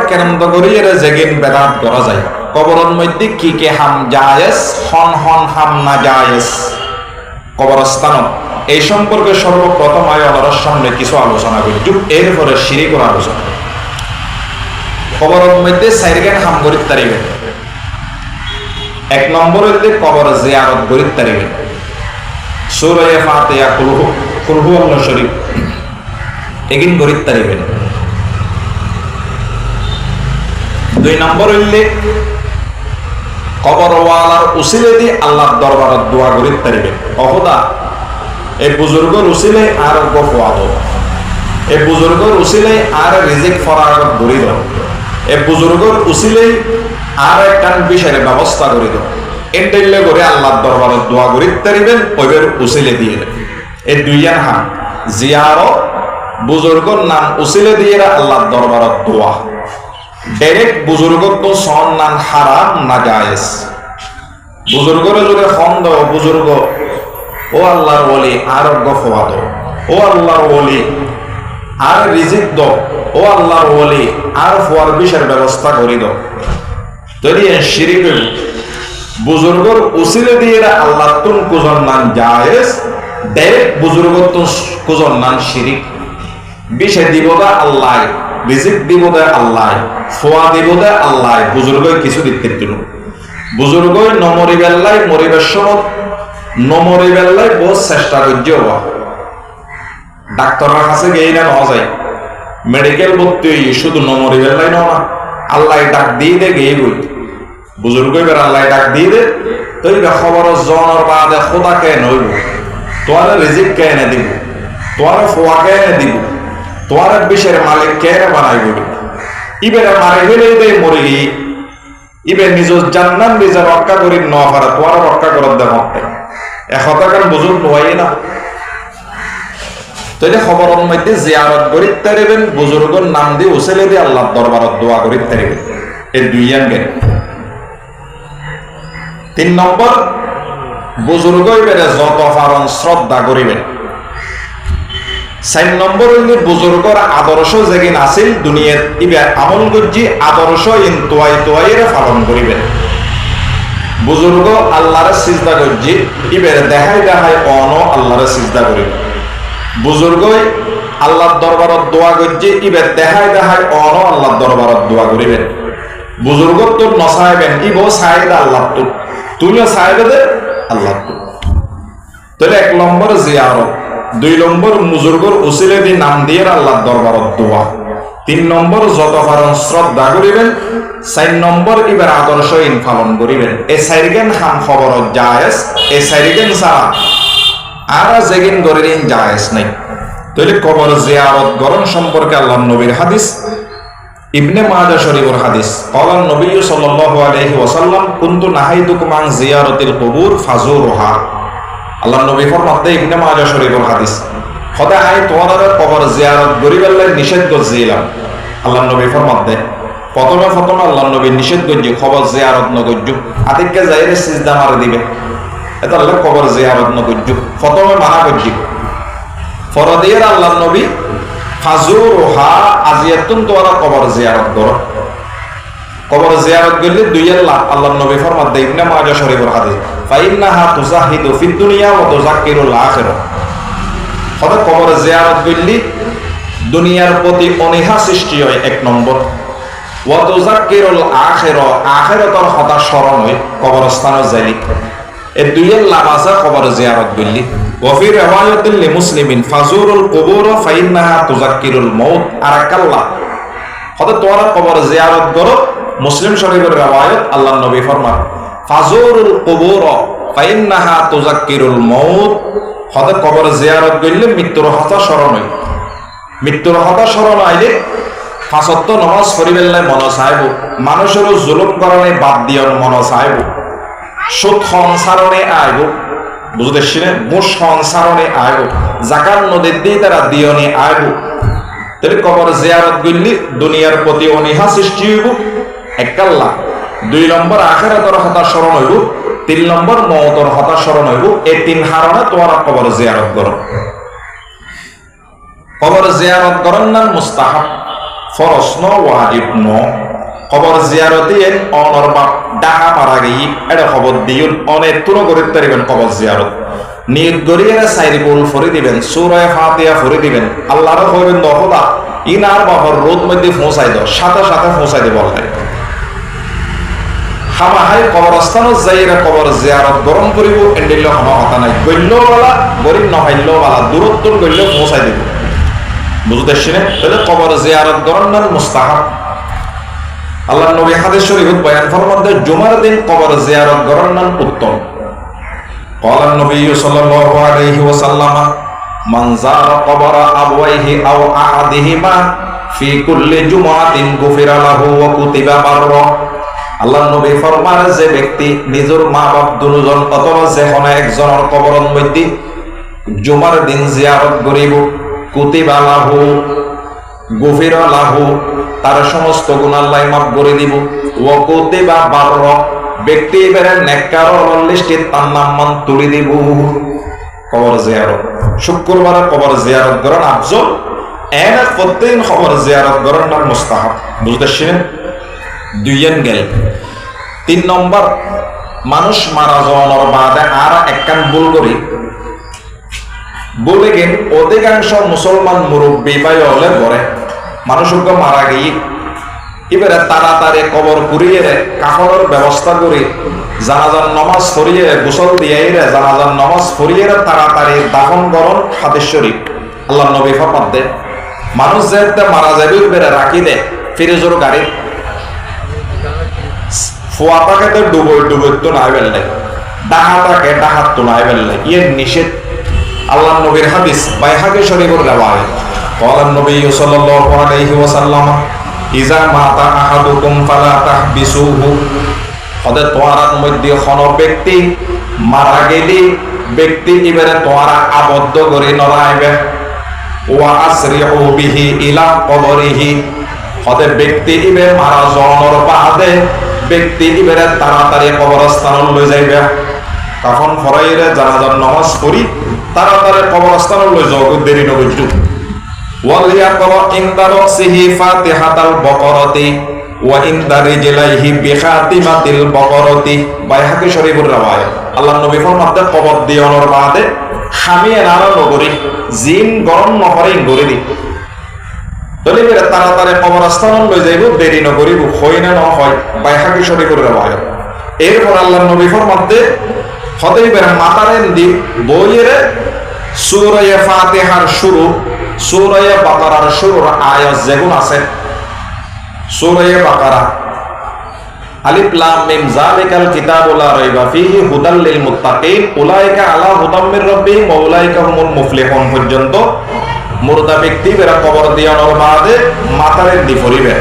কেন্দ্র করি এর যেগিন বেদাত করা যায় কবরের মধ্যে কি কে হাম জায়েজ হন হন হাম না জায়েজ কবরস্থান এই সম্পর্কে সর্বপ্রথম আয়াতের সামনে কিছু আলোচনা করি এরপরে শিরকের আলোচনা কবরের মধ্যে সাইরগান হাম গরিব তারিবেন এক নম্বর হইতে কবর জিয়ারত গরিব তারিবেন সূরা ফাতিহা কুল হুয়াল্লাহু শরীফ এগিন গরিব তারিবেন দুই নম্বর হইলে কবরওয়ালার উসিলে দিয়ে আল্লাহর দরবারত দোয়া গরিব তারিবেন অহদা এই বুজুর্গর উসিলে আর গফওয়াদ এই বুজুর্গর উসিলে আর রিজিক ফরাগত গরিব এই বুজুর্গর উসিলে আর একটা বিষয়ের ব্যবস্থা করে দাও এন্টাইলে করে আল্লাহর দরবারত দোয়া গরিব তারিবেন ওইবের উসিলে দিয়ে এই দুইয়ান হাম জিয়ারত বুজুর্গর নাম উসিলে দিয়ে আল্লাহর দরবারত দোয়া ডাইরেক্ট বুজুর্গর তো সন নাম হারাম না জায়েজ বুজুর্গরে যদি ফোন দাও বুজুর্গ ও আল্লাহর ওলি আর গফওয়াদ ও আল্লাহর ওলি আর রিজিক দাও ও আল্লাহর ওলি আর ফোয়ার বিষয়ের ব্যবস্থা করে দাও যদি শিরিক বুজুর্গর উসিলে দিয়ে আল্লাহ তুন কুজন নাম জায়েজ ডাইরেক্ট বুজুর্গর তুন কুজন নাম শিরিক বিষয় দিব দা আল্লাহ রিজিক দিব দা আল্লাহ ফোয়া দিব দা আল্লাহ বুজুর্গ কিছু দিতে দিল বুজুর্গ নমরি বেল্লাই মরিবের সময় নমরি বেল্লাই বহুত চেষ্টা করছে হওয়া ডাক্তারের কাছে গিয়ে না নেওয়া যায় মেডিকেল ভর্তি হই শুধু নমরি বেল্লাই নেওয়া না আল্লাহ ডাক দিয়ে দে গিয়ে বই বুজুর্গ এবার আল্লাহ ডাক দিয়ে দে তো খবর জনের বাদে খোদা কে নইব তোমার রিজিক কে এনে দিব তোমার ফোয়া কে এনে দিব তোমার বিষয়ের মালিক কে বানাই বলি ইবেরা মারে গেলে দে মরে গিয়ে ইবে নিজ জান্নাত নিজে রক্ষা করি ন পারা তোমার রক্ষা করার দেন এখন বুজুর্গ নোয়াই না তাইলে খবরের মধ্যে জিয়ারত করি তারিবেন বুজুর্গর নাম দিয়ে উসিলে দিয়ে আল্লাহর দরবারত দোয়া করি তারিবেন এই দুইয়ান জ্ঞান তিন নম্বর বুজুর্গ ইবেরে যত পারন শ্রদ্ধা করিবেন চার নম্বর হইলে বুজুর্গর আদর্শ যেগিন আছিল দুনিয়ার ইবার আমল গজ্জি আদর্শ ইন তোয়াই তোয়াইরে পালন করিবেন বুজুর্গ আল্লাহরে সিজদা গজ্জি ইবের দেখাই দেখাই অন আল্লাহরে সিজদা করিবেন বুজুর্গ আল্লাহর দরবারত দোয়া গজ্জি ইবের দেখাই দেখাই অন আল্লাহর দরবারত দোয়া করিবেন বুজুর্গ তোর নসাইবেন ইবো সাইদ আল্লাহ তোর তুমিও সাইবে দে আল্লাহ তোর তাহলে এক নম্বর জিয়ারত দুই নম্বর বুজুর্গর উসিলে দিয়ে নাম দিয়ে আল্লাহর দরবারত দোয়া তিন নম্বর যত পারেন শ্রদ্ধা করিবেন চার নম্বর এবার আদর্শ ইন পালন করিবেন এই চারিগেন হাম খবর জায়েজ এই চারিগেন ছাড়া আর যেগিন গরিন জায়েজ নাই তাহলে কবর জিয়ারত গরম সম্পর্কে আল্লাহর নবীর হাদিস ইবনে মাজাহ শরীফের হাদিস ক্বালান নবী সাল্লাল্লাহু আলাইহি ওয়াসাল্লাম কুনতু নাহাইতুকুম আন জিয়ারাতিল কুবুর ফাজুরুহা আল্লাহ নবী ফরমাতে ইবনে মাজাহ শরীফের হাদিস খোদা আই তোমাদের কবর জিয়ারত গরিবেল্লাই নিষেধ করছিলাম আল্লাহ নবী ফরমাতে প্রথমে আল্লাহ নবী নিষেধ করছে কবর জিয়ারত ন করজু আদিকে যাইরে সিজদা মারে দিবে এটা আল্লাহ কবর জিয়ারত ন করজু প্রথমে মানা করছি ফরদিয়ের আল্লাহ নবী ফাজুরুহা আজিয়াতুন তোরা কবর জিয়ারত করো কবর জিয়ারত করলে দুই আল্লাহ নবী ফরমাতে ইবনে মাজাহ শরীফের হাদিস ফাইন্নাহা তুজাহিদু ফিদ দুনিয়া ওয়া তুযাক্কিরুল আখিরাহ খোদা কবর জিয়ারত করলে দুনিয়ার প্রতি অনীহা সৃষ্টি হয় এক নম্বর ওয়া তুযাক্কিরুল আখিরাহ আখিরাতের কথা স্মরণ হয় কবরস্থানে যাইলে এই দুই লাভ আছে কবর জিয়ারত করলে ওয়া ফি রিওয়ায়াতিল লিমুসলিমিন ফাজুরুল কুবুর ফাইন্নাহা তুযাক্কিরুল মাউত আরাকাল্লাহ খোদা তোরা কবর জিয়ারত করো মুসলিম শরীফের রিওয়ায়াত আল্লাহর নবী ফরমান ফাজুরুল কুবুর ফাইন্নাহা তুযাক্কিরুল মাউত খোদা কবর জিয়ারত করলে মৃত্যুর কথা স্মরণ হয় মৃত্যুর কথা স্মরণ আইলে ফাঁসত্ব নামাজ পড়িবেলাই মন চাইব মানুষেরও জুলুম করণে বাদ দিয়ার মন চাইব সুদ সংসারণে আইব বুঝতেছিলেন মোট সংসারণে আইব জাকাত নদীর দিয়ে তারা দিয়নে আইব তাহলে কবর জিয়ারত করলে দুনিয়ার প্রতি অনীহা সৃষ্টি হইব একাল্লা দুই নম্বর আখিরাতের কথা স্মরণ হইব তিন নম্বর মওতের কথা স্মরণ হইব এই তিন হারণে তোমার কবর জিয়ারত করো কবর জিয়ারত করার নাম মুস্তাহাব ফরজ ন ওয়াজিব ন কবর জিয়ারতি এন অনর বাপ ডাহা মারা গই এটা খবর দিউন অনেক তুনো করিতে পারিবেন কবর জিয়ারত নিয়ত গরিয়ে সাইরিকুল ফরি দিবেন সূরা ফাতিহা ফরি দিবেন আল্লাহর কইবেন দখদা ইনার বাবার রোদ মধ্যে পৌঁছাই দাও সাথে সাথে পৌঁছাই দিব আল্লাহ হামাহাই কবরস্থানত যাইরা কবর জিয়ারত গরম করিব এন্ডিল কোনো কথা নাই গল্যওয়ালা গরিব নহইল্যওয়ালা দূরত্বর গল্য পৌঁছাই দিব বুঝতেছিনে তাহলে কবর জিয়ারত গরনার মুস্তাহাব আল্লাহ নবী হাদিস শরীফত বয়ান ফরমাতে জুমার দিন কবর জিয়ারত গরনার উত্তম قال النبي صلى الله عليه وسلم من زار قبر أبويه أو أحدهما في كل جمعة غفر له وكتب برا আল্লাহ নবী ফরমান যে ব্যক্তি নিজের মা বাপ দুজন অথবা যেখানে একজনের কবরের মধ্যে জুমার দিন জিয়ারত করিব কুতিবা লাহু গুফিরা লাহু তার সমস্ত গুনাহ আল্লাহ মাফ করে দিব ওয়া কুতিবা বাররা ব্যক্তি এবারে নেককার লিস্টে তার নাম মান তুলে দিব কবর জিয়ারত শুক্রবার কবর জিয়ারত করেন আফজল এর প্রতিদিন কবর জিয়ারত করেন না মুস্তাহাব বুঝতেছেন দুইজন গেল 3 নম্বর মানুষ মারা যাওয়ার বাদে আর একখান ভুল করি বলে গেন অধিকাংশ মুসলমান মুরব্বী ভাই হলে পরে মানুষকে মারা গিয়ে এবারে তাড়াতাড়ি কবর কুড়িয়ে কাপড়ের ব্যবস্থা করে জানাজার নামাজ পড়িয়ে গোসল দিয়ে জানাজার নামাজ পড়িয়ে তাড়াতাড়ি দাফন করন হাদিস শরীফ আল্লাহ নবী ফরমান দে মানুষ যেতে মারা যাবে এবারে রাখি দে ফিরেজোর গাড়ি ফুয়াটাকে তো ডুবই তো নাই বেললে ডাহাটাকে ডাহাত তো নাই বেললে ইয়ে নিষেধ আল্লাহ নবীর হাদিস বাইহাকি শরীফের রিওয়ায়াত قال النبي صلى الله عليه وسلم ইজা মাতা আহাদুকুম ফালা তাহবিসুহু হদে তোয়ারার মধ্যে কোন ব্যক্তি মারা গেলে ব্যক্তি এবারে তোয়ারা আবদ্ধ করে নরাইবে ওয়া আসরিউ বিহি ইলা কবরিহি হদে ব্যক্তি এবারে মারা যাওয়ার বাদে ব্যক্তি এবারে তাড়াতাড়ি কবরস্থান লই যাইবে তখন ফরাইরে জানাজার নামাজ পড়ি তাড়াতাড়ি কবরস্থান লই যাও দেরি নবজু ওয়ালিয়াকরা ইনদা রাসিহি ফাতিহাতাল বাকারাতি ওয়া ইনদা রিজলাইহি বিখাতিমাতিল বাকারাতি বাইহাকি শরীফের riwayat আল্লাহ নবী ফরমাতে কবর দিওয়ানোর বাদে খামিয়ে নারা নগরী জিন গরম নহরে গরে দি তলে বের তাড়াতাড়ি কবরস্থান লই যাইব দেরি নগরিব হয় না হয় বাইহাকি শরীফের riwayat এরপর আল্লাহ নবী ফরমাতে হতেই বের মাতারেন দি বইয়ের সূরা ফাতিহার শুরু সূরা বাকারার শুরুর আয়াত যেগুলো আছে সূরা বাকারা আলিফ লাম মিম যালিকাল কিতাবু লা রাইবা ফীহি হুদাল লিল মুত্তাকিন উলাইকা আলা হুদাম মির রাব্বিহিম ওয়া উলাইকা হুমুল মুফলিহুন পর্যন্ত মুরদা ব্যক্তি বেরা কবর দিয়ানোর বাদে মাতারের দি ফরিবে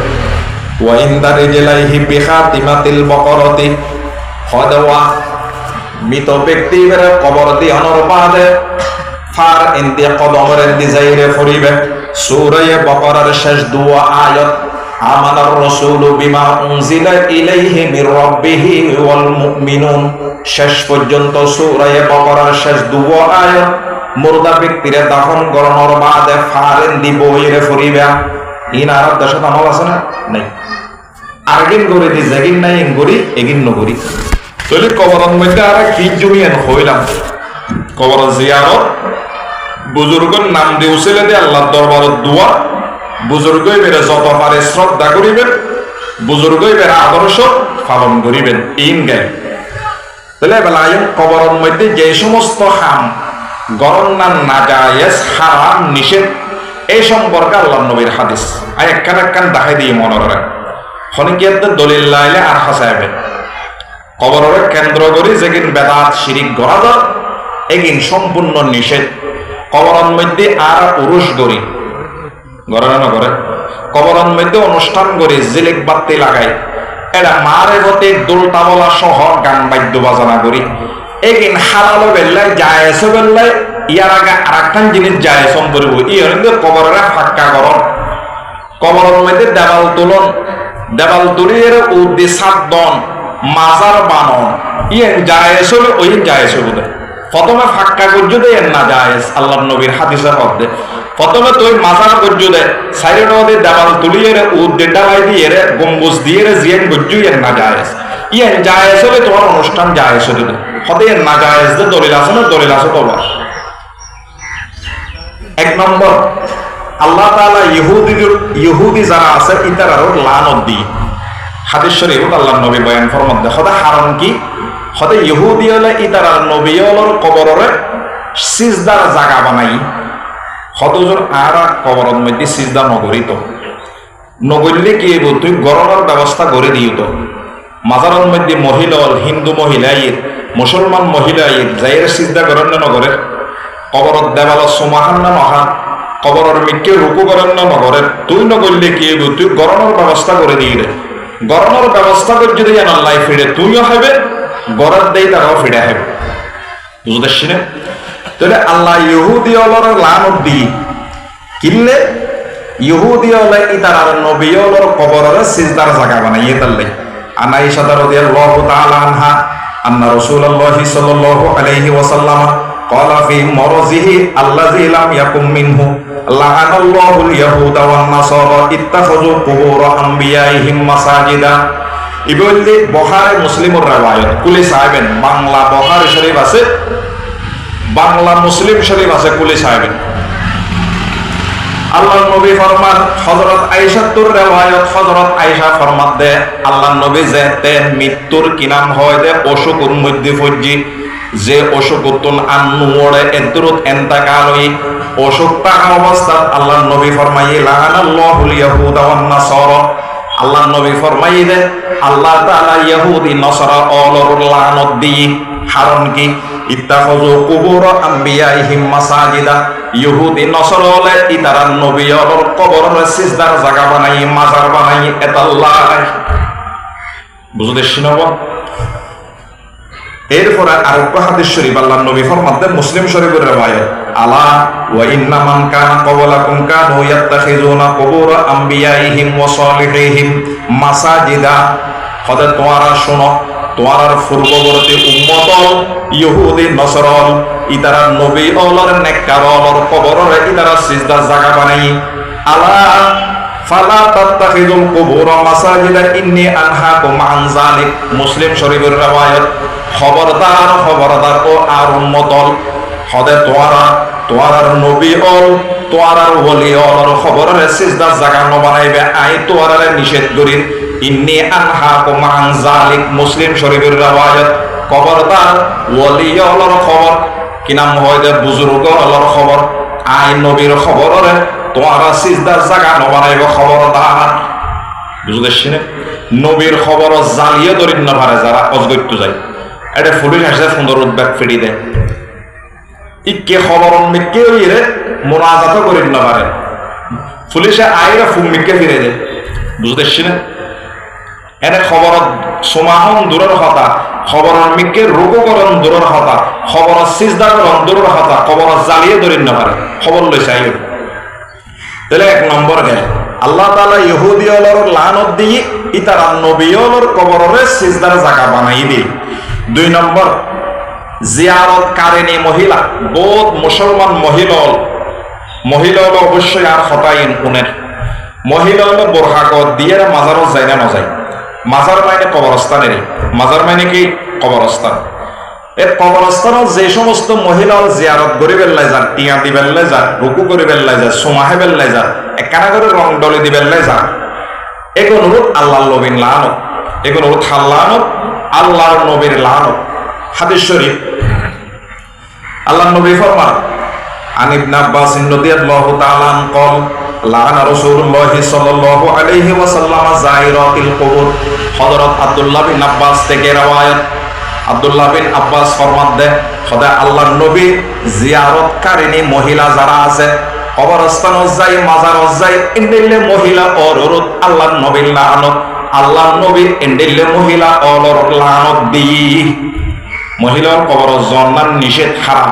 ওয়া ইনদা রিজলাইহি বিখাতিমাতিল বাকারাতি হদওয়া মৃত ব্যক্তি বেরা কবর দিয়ানোর বাদে ফার ইনদি কদমের ইনদি যাইরে ফরিবে সূরা বাকারার শেষ দুয়া আয়াত আমানার রাসূলু বিমা উনজিলা ইলাইহি মির রাব্বিহি ওয়াল মুমিনুন শেষ পর্যন্ত সূরা বাকারার শেষ দুয়া আয়াত মুরদা ব্যক্তিরে দাফন করানোর বাদে ফার ইনদি বইরে ফরিবে ইনার দশত আমল আছে না নাই আরগিন করে দি জাগিন নাই গরি এগিন নগরি তলি কবরের মধ্যে আর কি জমিয়ান হইলাম কবর জিয়ারত বুজুর্গর নাম দিয়ে উসিলে দিয়ে আল্লাহর দরবারে দোয়া বুজুর্গই বেড়ে যত পারে শ্রদ্ধা করিবেন বুজুর্গই বেড়ে আদর্শ পালন করিবেন ইন গে তাহলে বেলায় কবরের মধ্যে যে সমস্ত হাম গরম না নাজায়েজ হারাম নিষেধ এই সম্পর্কে আল্লাহর নবীর হাদিস আর একখান একখান দেখাই দিয়ে মনে রাখেন হনিকিয়াতে দলিল লাইলে আর হাসাইবে কবরের কেন্দ্র করি যেগিন বেদাত শিরিক গড়া যায় এগিন সম্পূর্ণ নিষেধ কবরের মধ্যে আর পুরুষ গড়ি গড়ে না করে কবরের মধ্যে অনুষ্ঠান করি জিলিক বাতি লাগাই এরা মারে গতে দোলতাবলা সহ গান বাদ্য বাজনা করি এগিন হালালো বেল্লাই জায়েজ বেল্লাই ইয়ার আগে আরেকখান জিনিস জায়েজ করিব ই হইলে কবরের ফাঁকা করন কবরের মধ্যে দেওয়াল তুলিয়ে উদ্দি সাদ্দন মাজার বানন ইয়ে জায়েজ হলে ওই জায়েজ হবে প্রথমে ফাঁকা করতে এর না জায়েজ আল্লাহর নবীর হাদিসের মধ্যে প্রথমে তুই মাজার গজ্জু দে সাইডে ওদের দেওয়াল তুলিয়ে উদ্দে ডালাই দিয়ে গম্বুজ দিয়ে জিয়ান গজ্জু এর না জায়েজ ইয়েন জায়েজ হলে তোমার অনুষ্ঠান জায়েজ হতে হতে না জায়েজ দে দলিল আছে না দলিল আছে তো এক নম্বর আল্লাহ তাআলা ইহুদি যারা আছে ইতারারও লানত দি হাদিস শরীফত আল্লাহর নবী বয়ান ফরমান দে খোদা হারাম কি খোদা ইহুদি হলে ইতারার নবী হলর কবরের সিজদার জায়গা বানাই কতজন আর কবরের মধ্যে সিজদা নগরিত নগরলে কি তুই গরমের ব্যবস্থা করে দিত মাজারের মধ্যে মহিলা হিন্দু মহিলাই মুসলমান মহিলাই যাইয়ের সিজদা করেন না নগরের কবরত দেওয়াল সোমাহান না নহা কবরের মিটকে রুকু করেন না নগরের তুই নগরলে কি তুই গরমের ব্যবস্থা করে দিয়ে গরমের ব্যবস্থা করে যদি আল্লাহ ফিরে তুইও হবে গড়ার দেই তারাও ফিরে হবে বুঝতে পারছি না তাহলে আল্লাহ ইহুদি অলর লানত দি কিনলে ইহুদি হলে ইতারার নবী অলর কবরের সিজদার জায়গা বানাইয়ে তাল্লাই আনাইশা রাদিয়াল্লাহু তাআলা আনহা আন্না রাসূলুল্লাহি সাল্লাল্লাহু আলাইহি ওয়াসাল্লাম قال في مرضه الذي لم يكن منه لعن الله اليهود والنصارى اتخذوا قبور انبيائهم مساجدا ইবনে বুখারী মুসলিমের riwayat কুলি সাহেবেন বাংলা বুখারী শরীফ আছে বাংলা মুসলিম শরীফ আছে কুলি সাহেবেন আল্লাহর নবী ফরমান হযরত আয়েশার riwayat হযরত আয়েশা ফরমান দে আল্লাহর নবী যেতে মৃত্যুর কি নাম হয় দে অসুখের মধ্যে ফজি যে অসুখ উত্তন আন্নুড়ে এদরুত এন্তাকাল হই অসুখ থাকা অবস্থাত আল্লাহর নবী ফরমাইয়ে লানাল্লাহুল ইয়াহুদা ওয়ান নাসারা আল্লাহর নবী ফরমাইয়ে আল্লাহ তাআলা ইহুদি নাসারা অলর লানত দি হারন কি ইত্তাখাযু কুবুর আম্বিয়াইহিম মাসাজিদা ইহুদি নাসারা হলে ইতারার নবী অলর কবরের সিজদার জায়গা বানাই মাজার বানাই এতাল্লাহ বুঝতে শিনব এরপরে আরেকটা হাদিস শরীফ আল্লাহর নবী ফরমাতেন মুসলিম শরীফের riwayat আলা ওয়া ইন্না মান কানা ক্বাবলাকুম কানু ইয়াত্তাখিযুনা কুবুর আম্বিয়াইহিম ওয়া সালিহিহিম মাসাজিদা খোদা তোমরা শোনো তোমার পূর্ববর্তী উম্মত ইহুদি নসরল ইতারা নবী অলর নেককার অলর কবরের ইতারা সিজদা জায়গা বানাই আলা ফালা তাত্তাখিযুল কুবুর মাসাজিদা ইন্নী আনহাকুম আন যালিক মুসলিম শরীফের riwayat খবরদার খবরদার ও আর উম্মতল হদে তোয়ারার নবী অল তোয়ারার ওলি অলর খবরের সিজদার জায়গা ন বানাইবে আই তোয়ারারে নিষেধ করি ইন্নী আনহাকুম আন যালিক মুসলিম শরীফের riwayat খবরদার ওলি অলর খবর কি নাম হয় দে বুজুর্গ অলর খবর আই নবীর খবরের তোয়ারা সিজদার জায়গা ন বানাইবে খবরদার বুঝতেছি না নবীর খবর জালিয়ে ধরিন না পারে যারা অজগত্য যায় এটা পুলিশ আসে সুন্দর উদ্বেগ ফিরি দেয় ইকে খবর মিকে হইরে মোনাজাত করিন না পারে পুলিশে আইরা ফুমিকে ফিরে দেয় বুঝতেছি না এনে খবর সমাহন দূরের কথা খবর মিকে রোগকরণ দূরের কথা খবর সিজদা করণ দূরের কথা খবর জালিয়ে ধরিন না পারে খবর লইছে আইর তাহলে এক নম্বর গেল আল্লাহ তাআলা ইহুদি অলর লানত দিয়ে ইতারা নবী অলর কবরের সিজদার জায়গা বানাই দিয়ে দুই নম্বর জিয়ারত কারেনি মহিলা বহুত মুসলমান মহিলা হলো অবশ্যই আর হতাইন উনের মহিলা হলো বোরহাগত দিয়ে মাজারত যায় না নজায় মাজার মাইনে কবরস্থানেরই মাজার মাইনে কি কবরস্থান এই কবরস্থানত যে সমস্ত মহিলা জিয়ারত করে বেল্লাই যান টিয়া দি বেল্লাই যান রুকু করে বেল্লাই যান সোমাহে বেল্লাই যান একখানা করে রং ডলে দি বেল্লাই যান এগুলো হলো আল্লাহর নবীর লানত এগুলো হলো খাল্লানত আল্লাহর নবীর লানত হাদিস শরীফ আল্লাহর নবী ফরমান আন ইবনে আব্বাস রাদিয়াল্লাহু তাআলা আন قال লানা রাসূলুল্লাহ সাল্লাল্লাহু আলাইহি ওয়াসাল্লাম যায়রাতিল কুবুর হযরত আব্দুল্লাহ বিন আব্বাস থেকে riwayat আব্দুল্লাহ বিন আব্বাস ফরমান দেন খোদা আল্লাহর নবী জিয়ারতকারিনী মহিলা যারা আছে কবরস্থানত যায় মাজারত যায় ইন্দিলে মহিলা অররত আল্লাহর নবীর লানত আল্লাহর নবী ইন্দিলে মহিলা অলর লানত দি মহিলার কবর জন্নার নিষেধ হারাম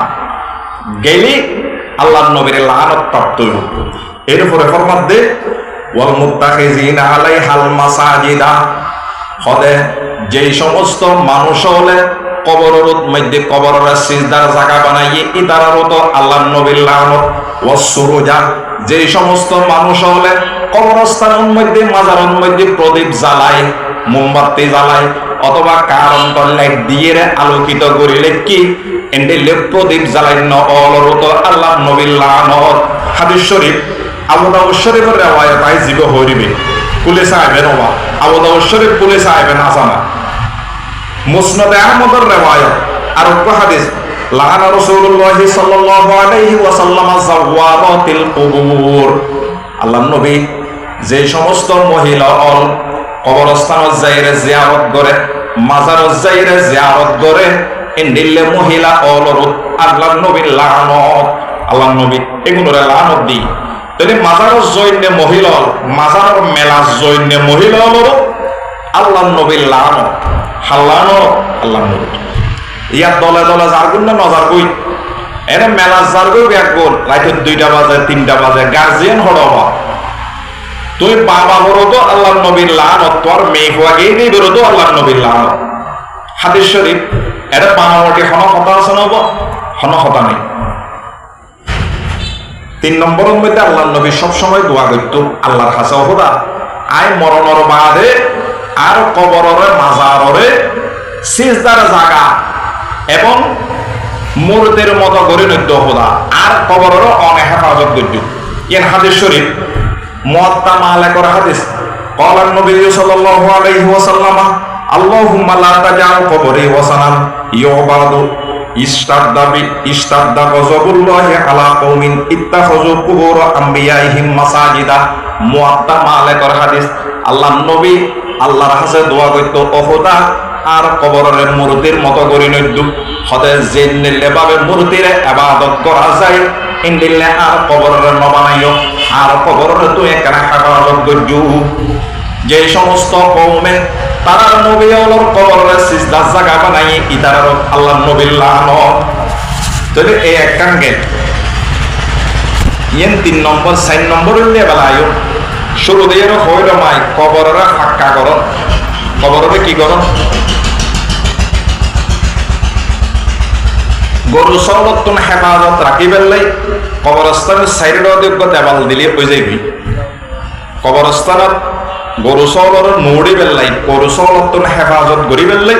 গেলি আল্লাহর নবীর লানত প্রাপ্ত হইব এরপরে ফরমান দে ওয়াল মুত্তাখিজিনা আলাইহাল মাসাজিদা খোদা যেই সমস্ত মানুষ হলে কবরের মধ্যে কবরের সিজদার জায়গা বানাইয়ে ইতারারও তো আল্লাহ নবীর লানত ওয়াসসুরুজা, যে সমস্ত মানুষ হলে কবরস্থানের মধ্যে মাজারের মধ্যে প্রদীপ জ্বালায়, মোমবাতি জ্বালায়, অথবা কার অন্তর লাইট দিয়ে আলোকিত করিলে কি এন্ডেলে প্রদীপ জ্বালাই ন অলরত আল্লাহ নবীর লানত। হাদিস শরীফ আবু দাউদ শরীফের রিওয়ায়াত আই জিব হইবে কুলে সাহেবের ওয়া আবু দাউদ শরীফ কুলে সাহেবের আসানা মুসনাদ আহমদের রিওয়ায়াত আর এক হাদিস লানা রাসূলুল্লাহ সাল্লাল্লাহু আলাইহি ওয়াসাল্লাম যাওয়ারাতিল কুবুর, আল্লাহ নবী যে সমস্ত মহিলা অল কবরস্থানত যাইরে জিয়ারত করে, মাজারত যাইরে জিয়ারত করে, এন্ডিলে মহিলা অলর আল্লাহ নবীর লানত, আল্লাহ নবী এগুলোরে লানত দি। তাহলে মাজারত জৈন্যে মহিলা মাজার মেলা জৈন্যে মহিলা অলর আল্লাহ নবীর লানত, হাল্লানো আল্লাহ নবী। ইয়ার দলে দলে যার গুণ না নজার কই এনে মেলা যার কই ব্যাগ গোল রাইতের 2টা বাজে 3টা বাজে গার্জিয়ান হড়বা তুই বাবা বড় তো আল্লাহ নবীর লানত, তোর মেয়ে হওয়াকেই নেই বেরো তো আল্লাহ নবীর লানত। হাদিস শরীফ এটা বানাওয়াটি হন কথা আছে নব হন কথা নেই। 3 নম্বরের মধ্যে আল্লাহ নবী সবসময় দোয়া করত আল্লাহর কাছে খোদা আই মরণর বাদে আর কবরের মাজারে সিজদার জায়গা এবং মুরদের মতো গড়ে নদ্য খোদা আর কবরের অনেক হেফাজত করত। ইন হাদিস শরীফ মুয়াত্তা মালিকের হাদিস قال النبي صلى الله عليه وسلم اللهم لا تجعل قبري وثنا يعبد اشتد غضب الله على قوم اتخذوا قبور انبيائهم مساجدا। মুয়াত্তা মালিকের হাদিস আল্লাহ নবী আল্লাহর কাছে দোয়া করত ও খোদা আর কবরের মূর্তির মতো করি নদ্য হতে জেনলে ভাবে মূর্তির ইবাদত করা যায় ইন্দিলে আর কবরের নবানাইও আর কবরের তুই কেন হেফাজত করজু। যে সমস্ত কওমে তারা নবী অলর কবরের সিজদার জায়গা বানাই ইতারার আল্লাহ নবীর লানত। তাহলে এই একখান গেট ইয়েন 3 নম্বর 4 নম্বর নিয়ে বেলায়ও শুরু দিয়ে হইল মাই কবরের ফাঁকা করন, কবরের কি করন গরু সর্বত্তন হেফাজত রাখি পেলাই কবরস্থানের সাইডের অযোগ্য দেওয়াল দিলে হয়ে যাবি। কবরস্থানত গরু সৌলর নৌড়ি পেলাই গরু সৌলত্তন হেফাজত করি পেলাই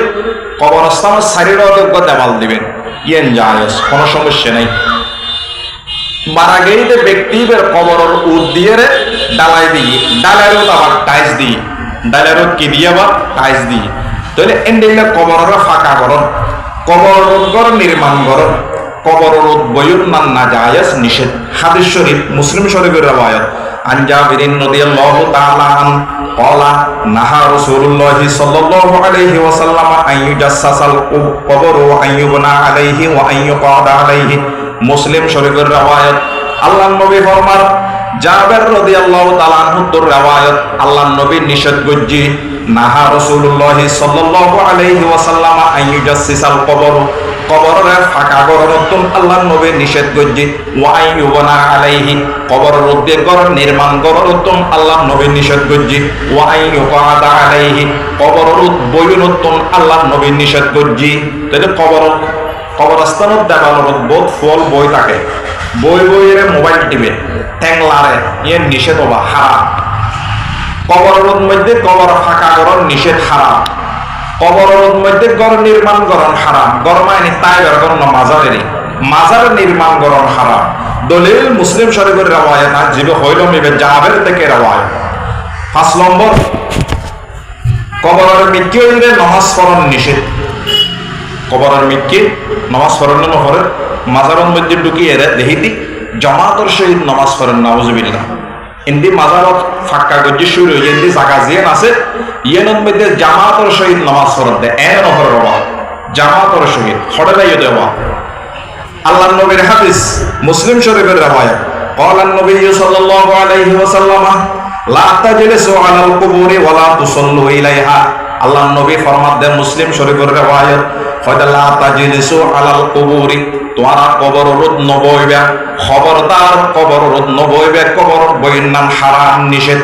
কবরস্থানের সাইডের অযোগ্য দেওয়াল দিবেন, ইয়েন জায়েজ কোনো সমস্যা নেই। মারা গেলে ব্যক্তিদের কবরের উদ দিয়ে ডালাই দিই, ডালেরও আবার টাইস দিই, ডালেরও কি দিয়ে আবার টাইস দিই। তাহলে এন্ডিলে কবরের ফাঁকা করন, কবরের ঘর নির্মাণ করন, কবরের বয়ুর না জায়েজ নিষেধ। হাদিস শরীফ মুসলিম শরীফের রিওয়ায়াত আন জাবির রাদিয়াল্লাহু তাআলা আন قال نهى رسول الله صلى الله عليه وسلم أن يجسس القبر وأن يبنى عليه وأن يقعد عليه। মুসলিম শরীফের রিওয়ায়াত আল্লাহর নবী ফরমান জাবির রাদিয়াল্লাহু তাআলা আনহুর রিওয়ায়াত আল্লাহর নবী নিষেধ করজি নাহা রাসূলুল্লাহ সাল্লাল্লাহু আলাইহি ওয়াসাল্লাম আন ইউজাসসিসাল কবর, কবরের ফাঁকা গড়নতুন আল্লাহর নবী নিষেধ করজি ওয়া আন ইউবনা আলাইহি, কবরের মধ্যে ঘর নির্মাণ গড়নতুন আল্লাহর নবী নিষেধ করজি ওয়া আন ইউকাদা আলাইহি, কবরের বয়ুনতুন আল্লাহর নবী নিষেধ করজি। তাহলে কবরস্থানত দেওয়ানোর বহুত ফল বই থাকে, বই বইয়ের মোবাইল টিপে ট্যাংলারে ইয়ে নিষেধ হবা হারাম। কবরের মধ্যে কবর ফাঁকা করন নিষেধ হারাম, কবরের মধ্যে ঘর নির্মাণ করন হারাম, ঘর মানে তাই বের করন মাজারেরই মাজার নির্মাণ করন হারাম। দলিল মুসলিম শরীফের রিওয়ায়াত জিবে হইল মিবে জাবের থেকে রিওয়ায়াত। 5 নম্বর কবরের মৃত্যু হইলে নামাজ পড়ন নিষেধ, কবরের মৃত্যু নামাজ পড়ন নহরে মাজারের মধ্যে ঢুকিয়ে দেহিতি জামাতের সহিত নামাজ পড়েন নাউজুবিল্লাহ। ইন্দি মাজারত ফাঁকা গজ্জি শুরু হয়ে ইন্দি জায়গা জিয়ান আছে ইয়েনের মধ্যে জামাতের সহিত নামাজ পড়ন দেয় এন নহর রবা জামাতের সহিত হড়াই দেওয়া। আল্লাহ নবীর হাদিস মুসলিম শরীফের রিওয়ায়াত قال النبي صلى الله عليه وسلم لا تجلسوا على القبور ولا تصلوا إليها। আল্লাহ নবী ফরমান দেন মুসলিম শরীফের রিওয়ায়াত ফয়দাল্লা তাজলিসু আলাল কুবুরি, তোমরা কবরত নবইবা, খবরদার কবরত নবইবা, কবর বইয়ের নাম হারাম নিষেধ।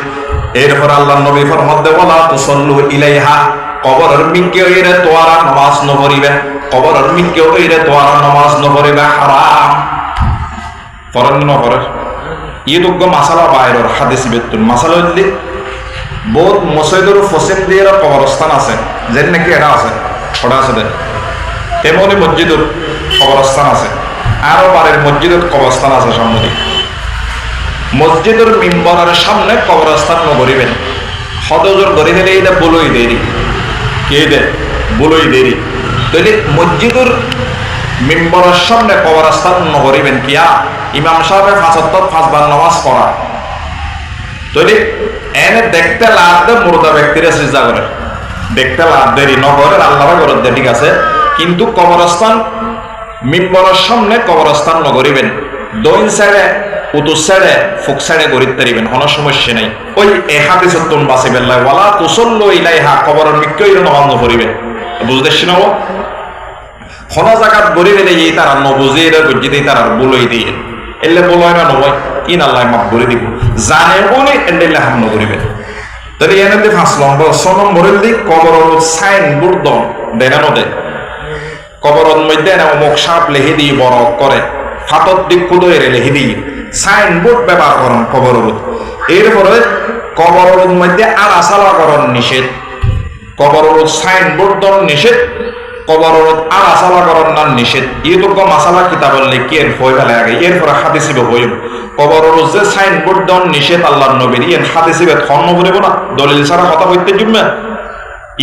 এরপর আল্লাহ নবী ফরমান দেন ওয়ালা তুসাল্লু ইলাইহা, কবরের মিকে হইরে তোয়ারা নামাজ নপড়িবে, কবরের মিকে হইরে তোয়ারা নামাজ নপড়িবে হারাম। পড়েন নপড়ে ইয়োগ্য মাসালা বাইরের হাদিস বেতুন মাসালা হইলে বহুত মসজিদের ফসিল দিয়ে কবরস্থান আছে, যেন নাকি এটা আছে ওটা আছে দেন তেমনি মসজিদের কবরস্থান আছে, আরো বারের মসজিদের কবরস্থান আছে। সামনে মসজিদের মিম্বরের সামনে কবরস্থান নগরিবেন, হদজর গড়ি দিলে এটা বলই দেরি কে দে বলই দেরি, তাহলে মসজিদের মিম্বরের সামনে কবরস্থান নগরিবেন কিয়া ইমাম সাহেবের ৫বার নামাজ পড়া, তাহলে এনে দেখতে লাভ দে মুর্দা ব্যক্তিরা সিজদা করে, দেখতে লাভ দেরি নগরের আল্লাহর ঘরের দে ঠিক আছে, কিন্তু কবরস্থান মিম্বরের সামনে কবরস্থান নগরিবেন, দইন সাইডে উত্তর সাইডে ফুক সাইডে গড়িতে পারিবেন, কোনো সমস্যা নাই। ওই এ হাদিসের তুন বাঁচিবেন লাই ওয়ালা তুসল্লু ইলাইহা কবরের মিক্কই নমাজ নপড়িবেন, বুঝতেছি না কোনো জায়গাত গড়িবে এই তারা নবুঝে এরা গজ্জিতে তারা বলই দিয়ে এলে বলয় না নবয় ইন আল্লাহ মাফ করে দিব জানে বলে এলে হাম নগরিবেন। তাহলে এনে ৫ নম্বর ৬ নম্বরের দিক কবরের সাইন বোর্ড দন দেনানো দেয়, কবরের মধ্যে অমুক সাপ লেখে দিয়ে বড় করে ফাতর দিক কুদরে লেখে দিয়ে সাইনবোর্ড ব্যবহার করেন কবরের। এরপরে কবরের মধ্যে আলাসালা করেন নিষেধ, কবরের সাইনবোর্ড দন নিষেধ, কবরের আলাসালা করেন না নিষেধ। ইয়োগ্য মাসালা কিতাবের লেখি এর হয়ে ফেলে আগে এরপরে হাদিসিবে হইব কবরের যে সাইনবোর্ড দন নিষেধ আল্লাহর নবীর ইয়েন হাদিসিবে ধর্ম বলিব না দলিল ছাড়া কথা বলতে জুমবে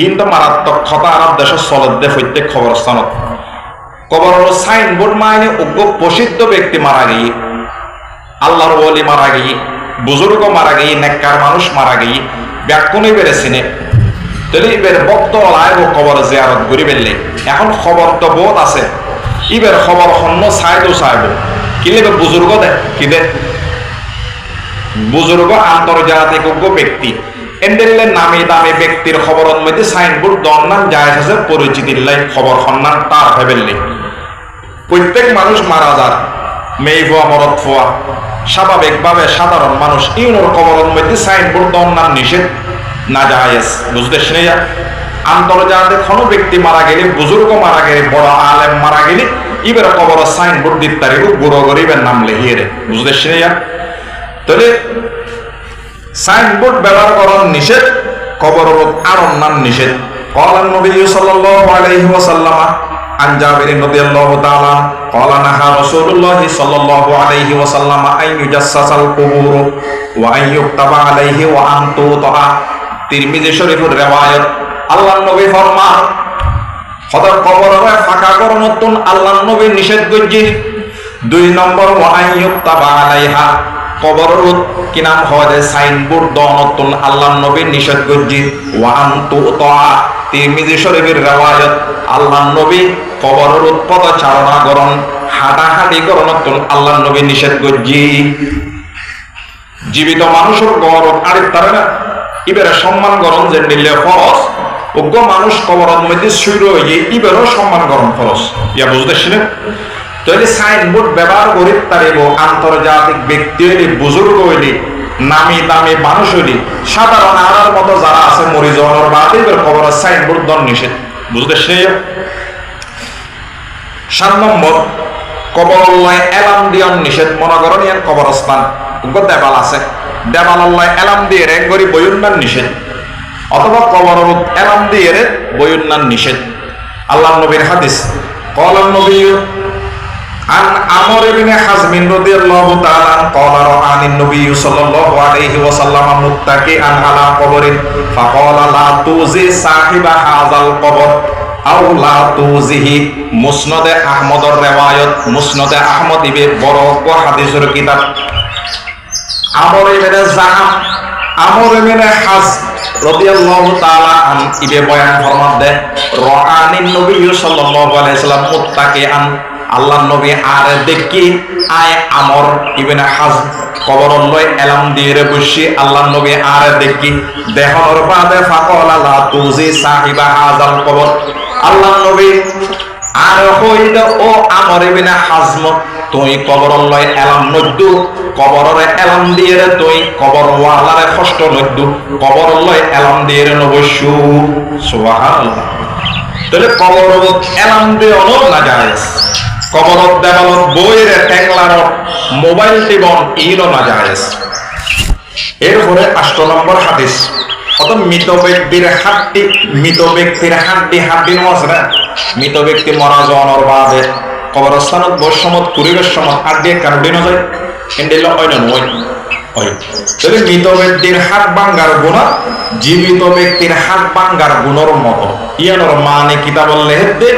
ইনটা মারাত্মক কথা আরব দেশের চলত দে প্রত্যেক খবরস্থানত কবরের সাইনবোর্ড মানে উগ্র প্রসিদ্ধ ব্যক্তি মারা গিয়ে, আল্লাহর ওলি মারা গিয়ে, বুজুর্গ মারা গিয়ে, নেককার মানুষ মারা গিয়ে ব্যাকুণই বেড়েছিনে, তাহলে এবার বক্ত আয় ও খবর জিয়ারত করি বেললে এখন খবর তো বহুত আছে, ইবের খবর হন্য চাইতো চাইব কিলে বুজুর্গ দে কি দে বুজুর্গ আন্তর্জাতিক ব্যক্তি এন্ডেলে নামি দামি ব্যক্তির খবরের মধ্যে সাইনবোর্ড দন নাম যায় আছে পরিচিতির লাই খবর সন্ধান তার ভেবেললে প্রত্যেক মানুষ মারা যার মেয়ে ভুয়া মরদ ফুয়া স্বাভাবিকভাবে সাধারণ মানুষ ইউনোর খবরের মধ্যে সাইনবোর্ড দন নাম নিষেধ না জায়েজ, বুঝতে শুনে যা আন্তর্জাতিক কোনো ব্যক্তি মারা গেলে বুজুর্গ মারা গেলে বড় আলেম মারা গেলে ইবের খবর সাইনবোর্ড দিতে পারিব বুড়ো গরিবের নাম লিখিয়ে রে, বুঝতে শুনে যা। তাহলে সাইনবোর্ড ব্যবহার করার নিষেধ, কবরের আরো নাম নিষেধ। قال النبي صلى الله عليه وسلم عن جابر رضي الله تعالى قال نهى رسول الله صلى الله عليه وسلم أن يجسس القبور وأن يكتب عليه وأن توضع। তিরমিজি শরীফের রিওয়ায়াত আল্লাহর নবী ফরমান হযরত কবরের ফাঁকা করনতুন আল্লাহর নবী নিষেধ করজি। 2 নম্বর ওয়ান ইউক্তাবা আলাইহা কবরের কি নাম হয় সাইনবোর্ড দনতুন আল্লাহর নবী নিষেধ করজি। ওয়ান তুতা তিরমিজি শরীফের রিওয়ায়াত আল্লাহর নবী কবরের পদচারণা করন হাঁটাহাঁটি করনতুন আল্লাহর নবী নিষেধ করজি। জীবিত মানুষের গৌরব আরে তারা না ইবেরা সম্মান গরম যে নিলে ফরজ উগ্র মানুষ কবরের মধ্যে শুয়ে রয়ে ইবেরও সম্মান গরম ফরজ ইয়া বুঝতেছিলেন। তাহলে সাইনবোর্ড ব্যবহার করি তারিব আন্তর্জাতিক ব্যক্তি হইলে বুজুর্গ হইলে নামি দামি মানুষ হইলে সাধারণ আড়ার মতো যারা আছে মরি যাওয়ার বাদে ইবের খবরের সাইনবোর্ড দন নিষেধ, বুঝতেছিলেন। 7 নম্বর কবরল্লায় এলাম দিয়ন নিষেধ। মনে করেন ইয়ার কবরস্থান উগ্র দেবাল আছে, দেবাল আল্লাহ এলাম দিয়ে রে গরি বয়ুন্নান নিষেধ, অথবা কবর এলাম দিয়ে রে বয়ুন্নান নিষেধ। আল্লাহ নবীর হাদিস قال النبي عن عمرو بن حزم رضي الله تعالى قال رآني النبي صلى الله عليه وسلم متكئا على قبر فقال لا توزي صاحب هذا القبر أو لا توزيه। মুসনাদ আহমদের রিওয়ায়াত, মুসনাদ আহমদ ইবে বড় হাদিসের কিতাব। আমর ইবনে জাহাম আমর ইবনে হাজ রাদিয়াল্লাহু তাআলা আন ইবে বয়ান ফরমান দেয় রাআনি নবী সাল্লাল্লাহু আলাইহি সাল্লাম মুত্তাকিআন আল্লাহর নবী আর দেখি আয় আমর ইবনে হাজ কবরন লয় এলাম দিয়ে রে বসি আল্লাহর নবী আর দেখি দেহর বাদে ফাকালা লা তুজি সাহিবা হাযাল কবর। আল্লাহর নবী আর হইল ও আমর ইবনে হাজম তুই কবরন লয় এলাম নদ্দু কবরের এলাম দিয়ে রে তুই কবর ওয়ালারে কষ্ট নদ্দু কবর লয় এলাম দিয়ে রে নবসু। সুবহানাল্লাহ। তাহলে কবরত এলাম দে অনর না জায়েজ, কবরত দেওয়ালত বইয়ের ট্যাংলার মোবাইল টিবন ইনো না জায়েজ। এরপরে 8 নম্বর হাদিস, অত মৃত ব্যক্তির হাড্ডি, মৃত ব্যক্তির হাড্ডি নজরা, মৃত ব্যক্তি মারা যাওয়ার বাদে কবরস্থানত বসমত কুড়িবের সময় হাড্ডি কারুডি নজর এন্ডিল অন্য নয় হয়। তবে মৃত ব্যক্তির হাত ভাঙ্গার গুণা জীবিত ব্যক্তির হাত ভাঙ্গার গুণর মতো। ইয়ানোর মানে কিতা বললে হেদ্দে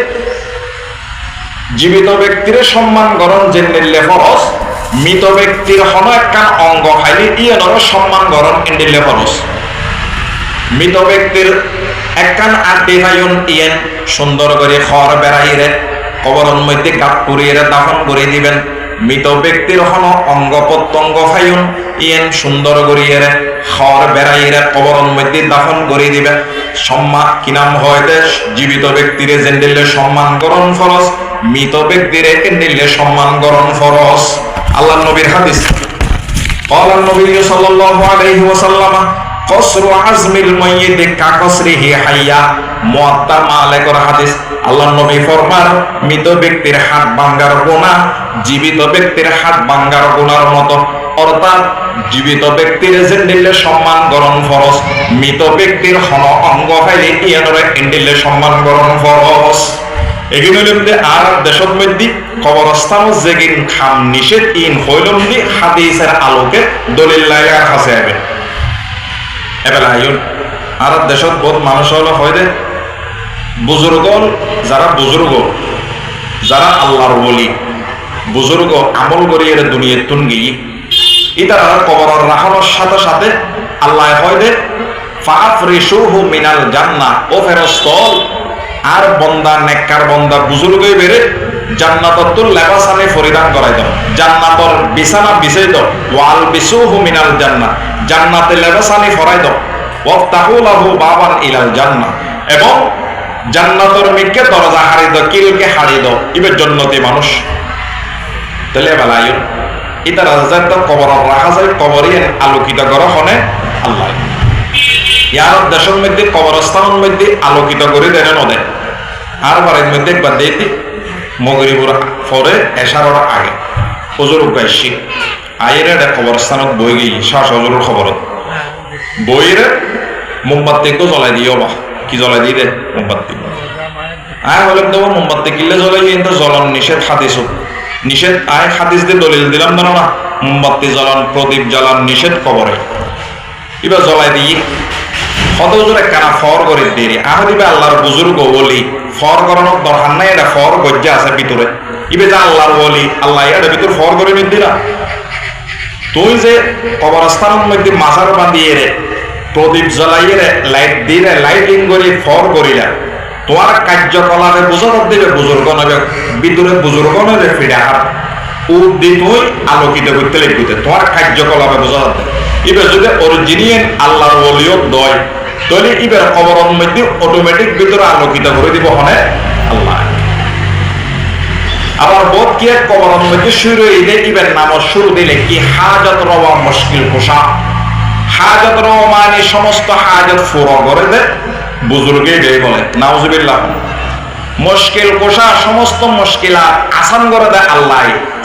জীবিত ব্যক্তির সম্মান গরণ যে নিলে ফরজ, মৃত ব্যক্তির হন একখান অঙ্গ খাইলে ইয়ানোর সম্মান গরণ এন্ডিলে ফরজ। মৃত ব্যক্তির একখান আড্ডি ভাইন ইয়েন সুন্দর করে খর বেড়াইরে কবরন মধ্যে গাপ করিয়ে দাফন করে দিবেন। মৃত ব্যক্তির হন অঙ্গ প্রত্যঙ্গ ভাইন ইয়েন সুন্দর করিয়ে খর বেড়াইরে কবরন মধ্যে দাফন করে দিবেন। সম্মান কি নাম হয় জীবিত ব্যক্তিরে জেন্ডিলে সম্মান গরণ ফরজ, মৃত ব্যক্তিরে এন্ডিলে সম্মান গরণ ফরজ। আল্লাহ নবীর হাদিস, قال النبي صلى الله عليه وسلم কসরু আজমিল মাইয়িত কাকসরিহি হাইয়া। মুয়াত্তা মালিকের হাদিস, আল্লাহর নবী ফরমান মৃত ব্যক্তির হাত ভাঙার গুনাহ জীবিত ব্যক্তির হাত ভাঙার গুনার মতো। অর্থাৎ জীবিত ব্যক্তির জেন্ডিলে সম্মান গরণ ফরজ, মৃত ব্যক্তির হন অঙ্গ ফাইলে ইয়ানরে এন্ডিলে সম্মান গরণ ফরজ। এগিন হইলাম যে আর দেশত মধ্যে কবরস্থান যেগিন খাম নিষেধ ইন হইলাম যে হাদিসের আলোকে দলিল লাগার কাছে আইবে। এবেলা আইন আর দেশত বহুত মানুষ হলো হয় দে বুজুর্গ, যারা বুজুর্গ, যারা আল্লাহর ওলি বুজুর্গ আমল করিয়ে দুনিয়ার তুন গিয়ে ইতারা কবর রাখানোর সাথে সাথে আল্লাহ হয় দে ফাফরিশুহু মিনাল জান্নাহ, ও ফেরেশতা আর বন্দা নেককার বন্দা বুজুর্গই বেরে জান্নাততুল লেবাসানে পরিধান করাই দাও, জান্নাতর বিছানা বিছাই দাও। ওয়াল বিসুহু মিনাল জান্নাহ, জান্নাতে লেবাসানি ফরাই দাও। ওয়াফতাহু লাহু বাবান ইলাল জান্নাহ, এবং জান্নাতর মিকে দরজা হারি দাও, কিলকে হারি দাও। ইবের জন্নতি মানুষ তাহলে বেলায়ন ইতা রাজার তো কবর রাখা যায়, কবরের আলোকিত গ্রহণে আল্লাহ ইয়ার দেশের মধ্যে কবরস্থানের মধ্যে আলোকিত করে দেন নদে। আর বারের মধ্যে একবার দিয়েছি মগরিবুর পরে এশারর আগে হজুর গাইছি আইরে একটা কবরস্থানত বই গিয়ে শ্বাস হজুরের খবরত বইরে মোমবাতিকেও জ্বলাই দিও বা কি জ্বলাই দিয়ে দে মোমবাতি। আয় বলে দেবো মোমবাতি কিনলে জ্বলাই কিন্তু জ্বলন নিষেধ হাদিস নিষেধ। আয় হাদিস দিয়ে দলিল দিলাম না মোমবাতি জ্বলান প্রদীপ জ্বালান নিষেধ কবরে। এবার জ্বলাই দিই কত জোরে কানা ফর করে দেরি আর দিবে আল্লাহর বুজুর্গ বলি ফর করানোর দরকার নাই, এটা ফর গজ্জা আছে ভিতরে। ইবে যা আল্লাহর বলি আল্লাহ এটা ভিতর ফর করে নিতে না। তুই যে কবরস্থানের মধ্যে মাজার বাঁধিয়ে রে প্রদীপ জ্বলাইয়ে রে লাইট দিয়ে লাইটিং করে ফর করিলা, তোমার কার্যকলাপে বুঝাতে দেবে বুজুর্গ নেবে ভিতরে বুজুর্গ নেবে ফিরে হাত ও দিয়ে তুই আলোকিত করতে লিখতে তোমার কার্যকলাপে বুঝাতে। এবার যদি অরিজিনিয়াল আল্লাহর ওলিও দয় তাহলে এবার কবরের মধ্যে অটোমেটিক ভিতরে আলোকিত করে দিব হনে আল্লাহ। আবার বোধ কি কবরের মধ্যে শুরু হইলে এবার নাম শুরু দিলে কি হাজত রওয়া মুশকিল কোষা। হাজত রওয়া মানে সমস্ত হাজত পুরো করে দে বুজুর্গে গে বলে নাউজুবিল্লাহ। মুশকিল কোষা সমস্ত মুশকিলাত আসান করে দেয় আল্লাহ,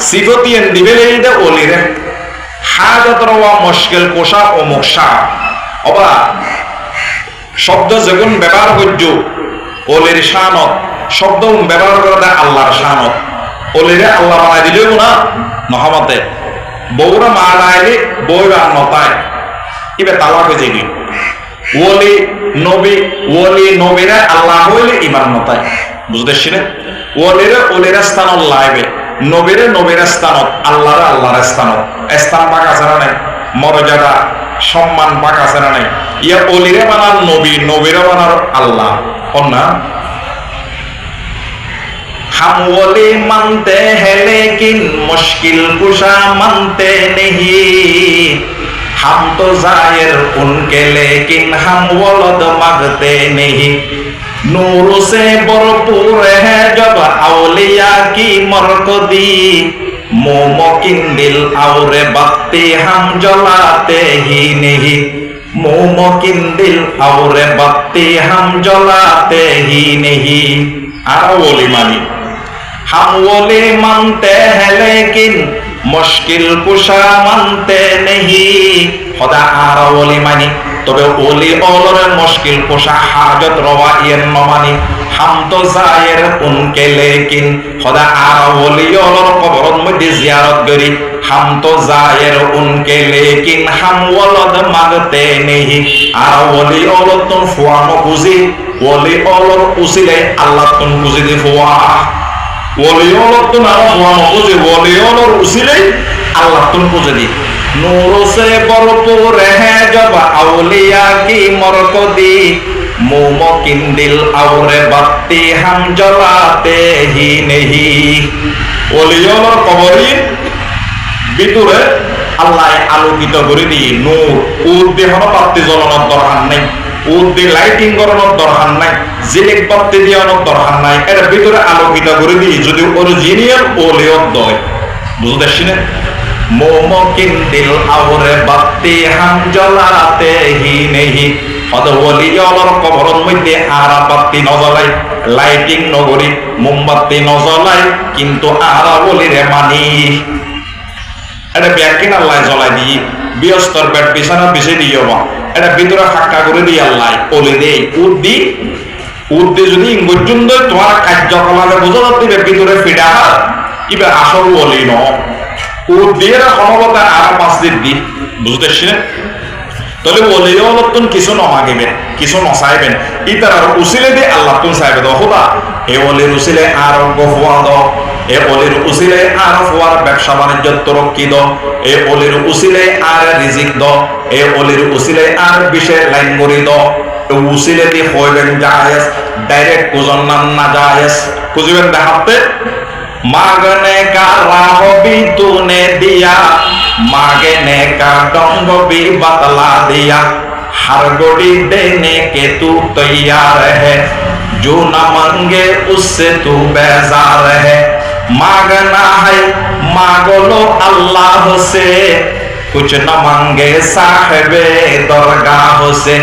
সিফতিয়ান দিবে দে ওলিরে। হাজত রওয়া মুশকিল কোষা ও মুকশা অবা শব্দ যেগুন ব্যবহার করছ ওলির শানত, শব্দ ব্যবহার করে দেয় আল্লাহর শানত। ওলিরে আল্লাহ বানাই দিলেও না নহমতে বউরা মা নাইলে বউরা নতায় ইবে তালাক হয়ে যাবি। ওলি নবী ওলি নবীরা আল্লাহ হইলে ইমান নতায় বুঝতেছি না। ওলিরে ওলির স্থান লাইবে, নবীরে নবীর স্থানত, আল্লাহরে আল্লাহর স্থানত। স্থান পাক আছে না নাই, মর্যাদা সম্মান পাক আছে না নাই। ইয়া ওলিরে বানার নবী, নবীরে বানার আল্লাহ না। हम वली मानते हैं लेकिन मुश्किल कुशा मानते नहीं, हम तो जाहिर उनके लेकिन हम वलद मांगते नहीं। नूर से भरपूर है जब औलिया की मरकदी, मोमकिन दिल और बत्ती हम जलाते ही नहीं। मोमकिन दिल और बत्ती हम जलाते ही नहीं आरा वली मानी हम वली मानते हैं लेकिन मुश्किल कुशा मानते नहीं खुदा आरा वली मानी तबे वली औलरे मुश्किल कुशा हाजत रवा ये न मानी हम तो जायर उनके लेकिन खुदा आरा वली औलर कब्र में जियारत करी हम तो जायर उनके लेकिन हम वलद मांगते नहीं आरा वली औलर तुम फुआनो कुजी वली औलर उसिले अल्लाह तुम कुजी दे फुआ वली औलर तुम आरा फुआनो कुजी वली औलर उसिले अल्लाह तुम कुजी दी नूरों से भरपूर है जब औलिया की मरकदी मुमकिन दिल और बत्ती हम जलाते ही नहीं ওলিয়র কবরে ভিতরে আল্লাহ আলোকিত করে দিয়ে নূর উদ্দেহন বাতি জ্বলানোর দরকার নাই উদ্দে লাইটিং করানোর দরকার নাই জিলেক বাতি দেওয়ানোর দরকার নাই এর ভিতরে আলোকিত করে দিয়ে যদি অরিজিনাল ওলিয়র দয় বুঝতে পারছেন मुमकिन दिल और बत्ती हम जलाते ही नहीं অলিয়র কবরের মধ্যে আরা বাতি নজলাই লাইটিং নগরী মোমবাতি নজলাই কিন্তু আরা ওলিরে মানি এটা ব্যাকিন আল্লাহ জ্বলাই দি বিয়স্তর বেড বিছানা বিছে দিও বা এটা ভিতরে ফাঁকা করে দি আল্লাহ ওলি দেই উদ্দি যদি পর্যন্ত তোমার কার্যকলাপে বুঝাতে দিবে ভিতরে ফিডা ইবে আসল ওলি ন উদ্দির ক্ষমতা আর পাঁচ দিন বুঝতেছি তাহলে ওলিও নতুন কিছু নমাগিবেন কিছু নচাইবেন ইতার উচিলে দিয়ে আল্লাহ তুন চাইবে দ খোদা এ ওলির উচিলে আর গফুয়া দ এ ওলির উচিলে আর ফুয়ার ব্যবসা বাণিজ্য তরক্কি দ এ ওলির উচিলে আর রিজিক দ এ ওলির উচিলে আর বিশেষ লাইন গড়ি দ উচিলে দিয়ে হইবেন জায়েজ ডাইরেক্ট কুজন না জায়েজ খুঁজিবেন দেখাতে मांगने का राह भी तूने दिया मांगने का ढंग भी बतला दिया हर घड़ी देने के तू तैयार है जो न मांगे उससे तू बेजार है मांगना है मांग लो अल्लाह से कुछ न मांगे साहिबे दरगाह से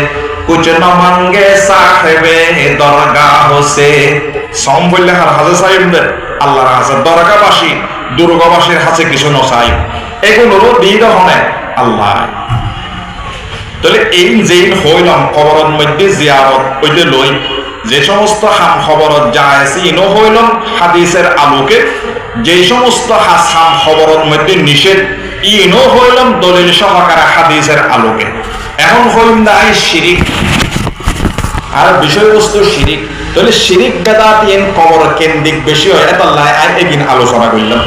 कुछ न मांगे साहिबे दरगाह से सौम बोलले हर हाजिर साहिब আল্লাহর কাছে দরগাবাসী দুর্গবাসীর কাছে কিছু নচাই এগুলোরও দিন হনে আল্লাহ তাহলে এই যেই হইলাম খবরের মধ্যে জিয়ারত ওইতে লই যে সমস্ত হাম খবরত যায় ইনো হইলাম হাদিসের আলোকে যে সমস্ত হাম খবরের মধ্যে নিষেধ ইনো হইলাম দলিল সহকারে হাদিসের আলোকে এখন হইম নাই শিরিক আর বিষয়বস্তু শিরিক তাহলে শিরিক বেদাত ইন কবর কেন্দ্রিক বেশি হয় এটা আল্লাহ একদিন আলোচনা করলাম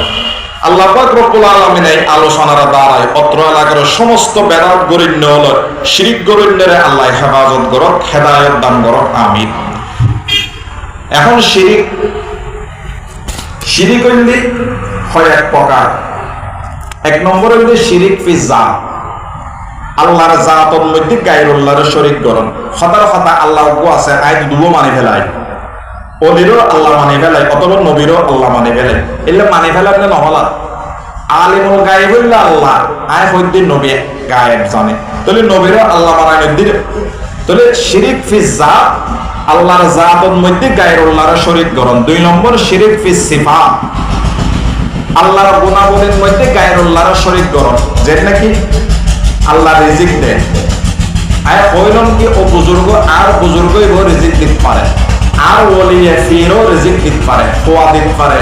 আল্লাহ পাক রব্বুল আলামিন এই আলোচনার দ্বারাই অত্র এলাকার সমস্ত বেদাত গরিণ্য হল শিরিক গরিণ্যরে আল্লাহ হেফাজত করক হেদায়েত দান করক আমিন এখন শিরিক হইলে হয় এক প্রকার এক নম্বর হইলে শিরিক ফি জাত আল্লাহর জাতের মধ্যে গায়রুল্লাহর শরীক করন খদার কথা আল্লাহ আছে আয়াত দুবো মানে ফেলায় ওলিরও আল্লাহ মানে ফেলায় অথবা নবীরও আল্লাহ মানে ফেলায় এলে মানে ফেলালে নহলা আলিমুল গায়েব হইলে আল্লাহ আয় হইদ্দিন নবী গায়েব জানে তাহলে নবীরও আল্লাহ মানায় নদীর তাহলে শিরিক ফি জাত আল্লাহর জাতের মধ্যে গায়রুল্লাহর শরীক করন দুই নম্বর শিরিক ফি সিফাত আল্লাহর গুণাবলীর মধ্যে গায়রুল্লাহর শরীক করন যেটা নাকি আল্লাহ রিজিক দেয় আয় কইলাম কি ও বুজুর্গ আর বুজুর্গই ও রিজিক দিতে পারে আর ওলিয়ে ফিরও রিজিক দিতে পারে খোয়া দিতে পারে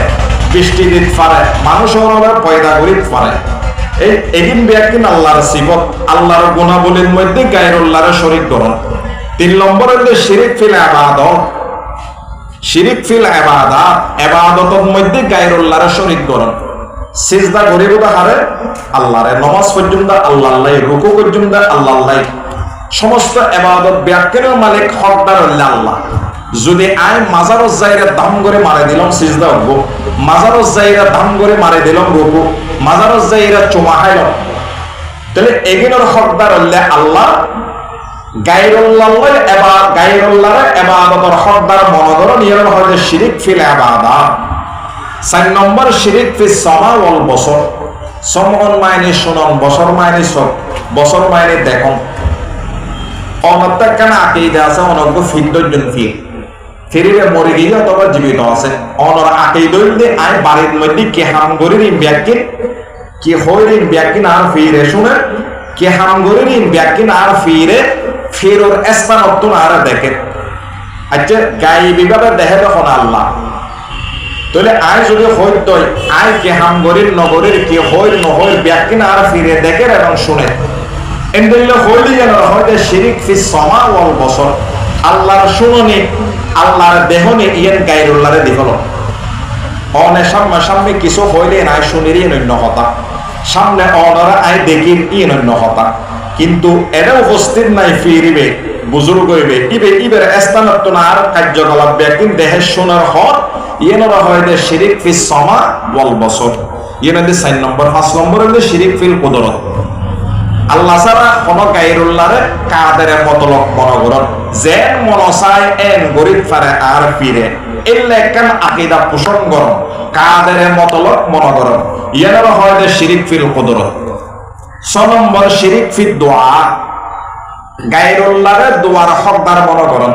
বৃষ্টি দিতে পারে মানুষ ওরা পয়দা করিতে পারে এই এদিন ব্যক্তি আল্লাহর সিফত আল্লাহর গুণাবলীর মধ্যে গায়রুল্লাহর শরীক করন তিন নম্বর হলো শিরিক ফিল ইবাদত শিরিক ফিল ইবাদত ইবাদতের মধ্যে গায়রুল্লাহর শরীক করন সিজদা করিব হারে আল্লাহরে নামাজ পর্যন্ত আল্লাহ রুকু পর্যন্ত আল্লাহ সমস্ত ইবাদত ব্যাখ্যার মালিক হকদার আল্লাহ যদি আয় মাজারত জায়গা দাম করে মারে দিলাম সিজদা হবো মাজারত জায়গা দাম করে মারে দিলাম রুকু মাজারত জায়গা চুমা খাইলাম তাহলে এগিনোর হকদার আল্লাহ গায়রুল্লাহর ইবাদতের হকদার মনোদর নিয়ম হচ্ছে শিরিক ফিল ইবাদত 4 নম্বর শিরিক ফি সামা ওয়াল বসর সমন মাইনে শুনন বসর মাইনে সব বসর মাইনে দেখুন অনত্যাক কেন আকিদা আছে অনজ্ঞ ফিরদজন ফির ফিরিলে মরে গিয়ে অথবা জীবিত আছে অনর আকিদে আয় বাড়ির মধ্যে কে হাম গরির ব্যাকিন কি হইরিন ব্যাকিন আর ফিরে শুনে কে হাম গরির ব্যাকিন আর ফিরে ফিরোর স্থান অত্তন আর দেখে আচ্ছা গায়েবী ভাবে দেখে তখন আল্লাহ তাহলে আয় যদি হইত আয় কে হাম গরির নগরীর কে হইর নহইর ব্যাকিন আর ফিরে দেখে এবং শুনে এন্ডেলে হইলি যেন হয়তো শিরিক ফি সমা ওয়াল বসর আল্লাহর শুনুনি আল্লাহর দেহনে ইয়েন গায়রুল্লাহরে দিহল অনে সামনে কিছু হইলে নাই শুনির ইয়েন অন্য কথা সামনে অনরা আয় দেখির ইয়েন অন্য কথা কিন্তু এটা উপস্থিত নাই ফিরিবে বুজুর্গ হইবে ইবের স্থানত্ব না আর কার্যকলাপ ব্যক্তিন দেহের শোনার হক ইয়েনরা হয়তো শিরিক ফি সমা ওয়াল বসর ইয়েন 4 নম্বর 5 নম্বর হইলে শিরিক ফিল কুদরত আল্লাহ ছাড়া কোন গায়রুল্লাহরে কাদের মতলব মনগরণ যেন মনসায় এন গরিব ফারে আর ফিরে এলে কেন আকীদা পোষণ করন কাদের মতলব মনগরণ ইয়ারা হয় শিরিক ফিল কুদরত 6 নম্বর শিরিক ফি দোয়া গায়রুল্লাহরে দোয়ার হকদার মনগরণ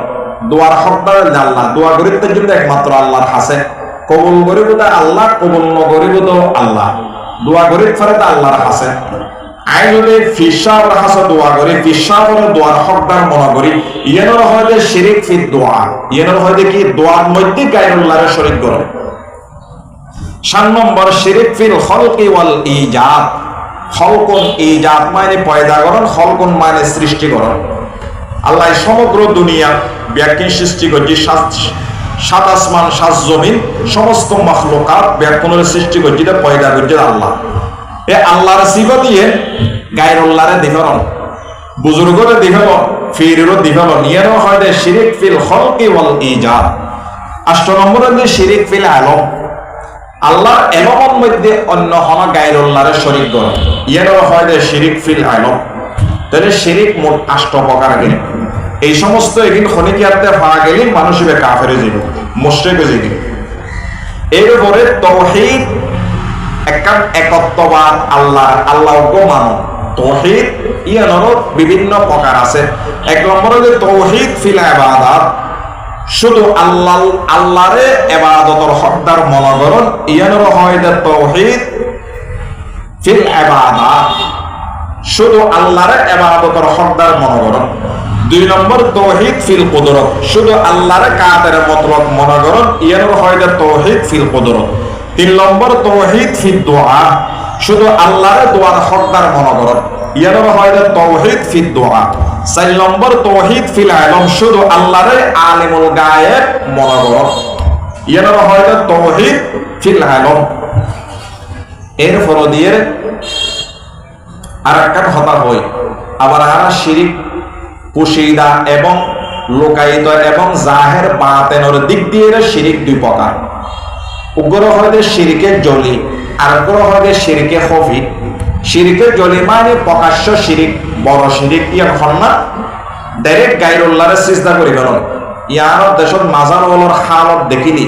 দোয়ার হকদার আল্লাহ দোয়া গরিবদের জন্য একমাত্র আল্লাহর হাসে কবুল গরিব আল্লাহ কবুল নগরিব তো আল্লাহ দোয়া গরিব ফারে আল্লাহর হাসে আই যদি ফিসাব হাসা দোয়া করি ফিসাবের দোয়ার হকদার মনে করি ইয়ানোর হয়তো শিরিক ফি দোয়া ইয়ানোর হয়তো কি দোয়ার মধ্যে গায়রুল্লাহর শরীক করে 7 নম্বর শিরিক ফিল খলকি ওয়াল ইজাদ খলকুন ইজাদ মানে পয়দা করণ খলকুন মানে সৃষ্টি করণ আল্লাহ সমগ্র দুনিয়া ব্যাকিন সৃষ্টি করছে 7 আসমান 7 জমিন সমস্ত মাখলুকাত ব্যাকুনের সৃষ্টি করছে পয়দা করছে আল্লাহ এ আল্লাহর সিফা দিয়ে গায়রুল্লাহরে দিহরন বুজুর্গরে দিহরন ফিরেরও দিহরন ইয়ারও হয় শিরিক ফিল খলকি ওয়াল ইজাদ 8 নম্বরে যে শিরিক ফিল আলম আল্লাহর এলমের মধ্যে অন্য হন গায়রুল্লাহরে শরীক করে ইয়ারও হয় শিরিক ফিল আলম তাহলে শিরিক মোট 8 প্রকার গেলে এই সমস্ত এদিন খনিকিয়াতে পাওয়া গেলে মানুষ হবে কাফেরে যাবে মুশরিক হয়ে যাবে এরপরে তাওহীদ একত্ববাদ আল্লাহকে মানো তাওহীদ ইয়ানোর বিভিন্ন প্রকার আছে 1 নম্বরে যে তাওহীদ ফিল ইবাদত শুধু আল্লাহরে ইবাদতের হকদার মনগরণ ইয়ানোর হয় যে তাওহীদ ফিল ইবাদত শুধু আল্লাহরে ইবাদতের হকদার মনগরণ 2 নম্বর তাওহীদ ফিল কুদরত শুধু আল্লাহরে কাদের মতলব মনগরণ ইয়ানোর হয় যে তাওহীদ ফিল কুদরত 3 নম্বর তাওহীদ ফি দোয়া শুধু আল্লাহর দোয়ার হকদার মনগরণ ইয়ানোর হয় তাওহীদ ফি দোয়া 4 নম্বর তাওহীদ ফিল ইলম শুধু আল্লাহর আলিমুল গায়েব মনগরণ ইয়ানোর হয় তাওহীদ ফিল ইলম এর ফরদিয়ের আরেকটা কথা হয় আবার আর শিরিক পুশিদা এবং লোকায়িত এবং জাহের বাতেনের দিক দিয়ে শিরিক 2 প্রকার উগ্র হয়তো শিরিকে জলি আর উগ্র হয়তো শিরিকে খফি শিরিকে জলি মানে প্রকাশ্য শিরিক বড় শিরিক ইয়ার হন্না ডাইরেক্ট গায়রুল্লাহরে সিজদা করি গেল ইয়ার দেশত মাজার ওয়ালার হালত দেখিলি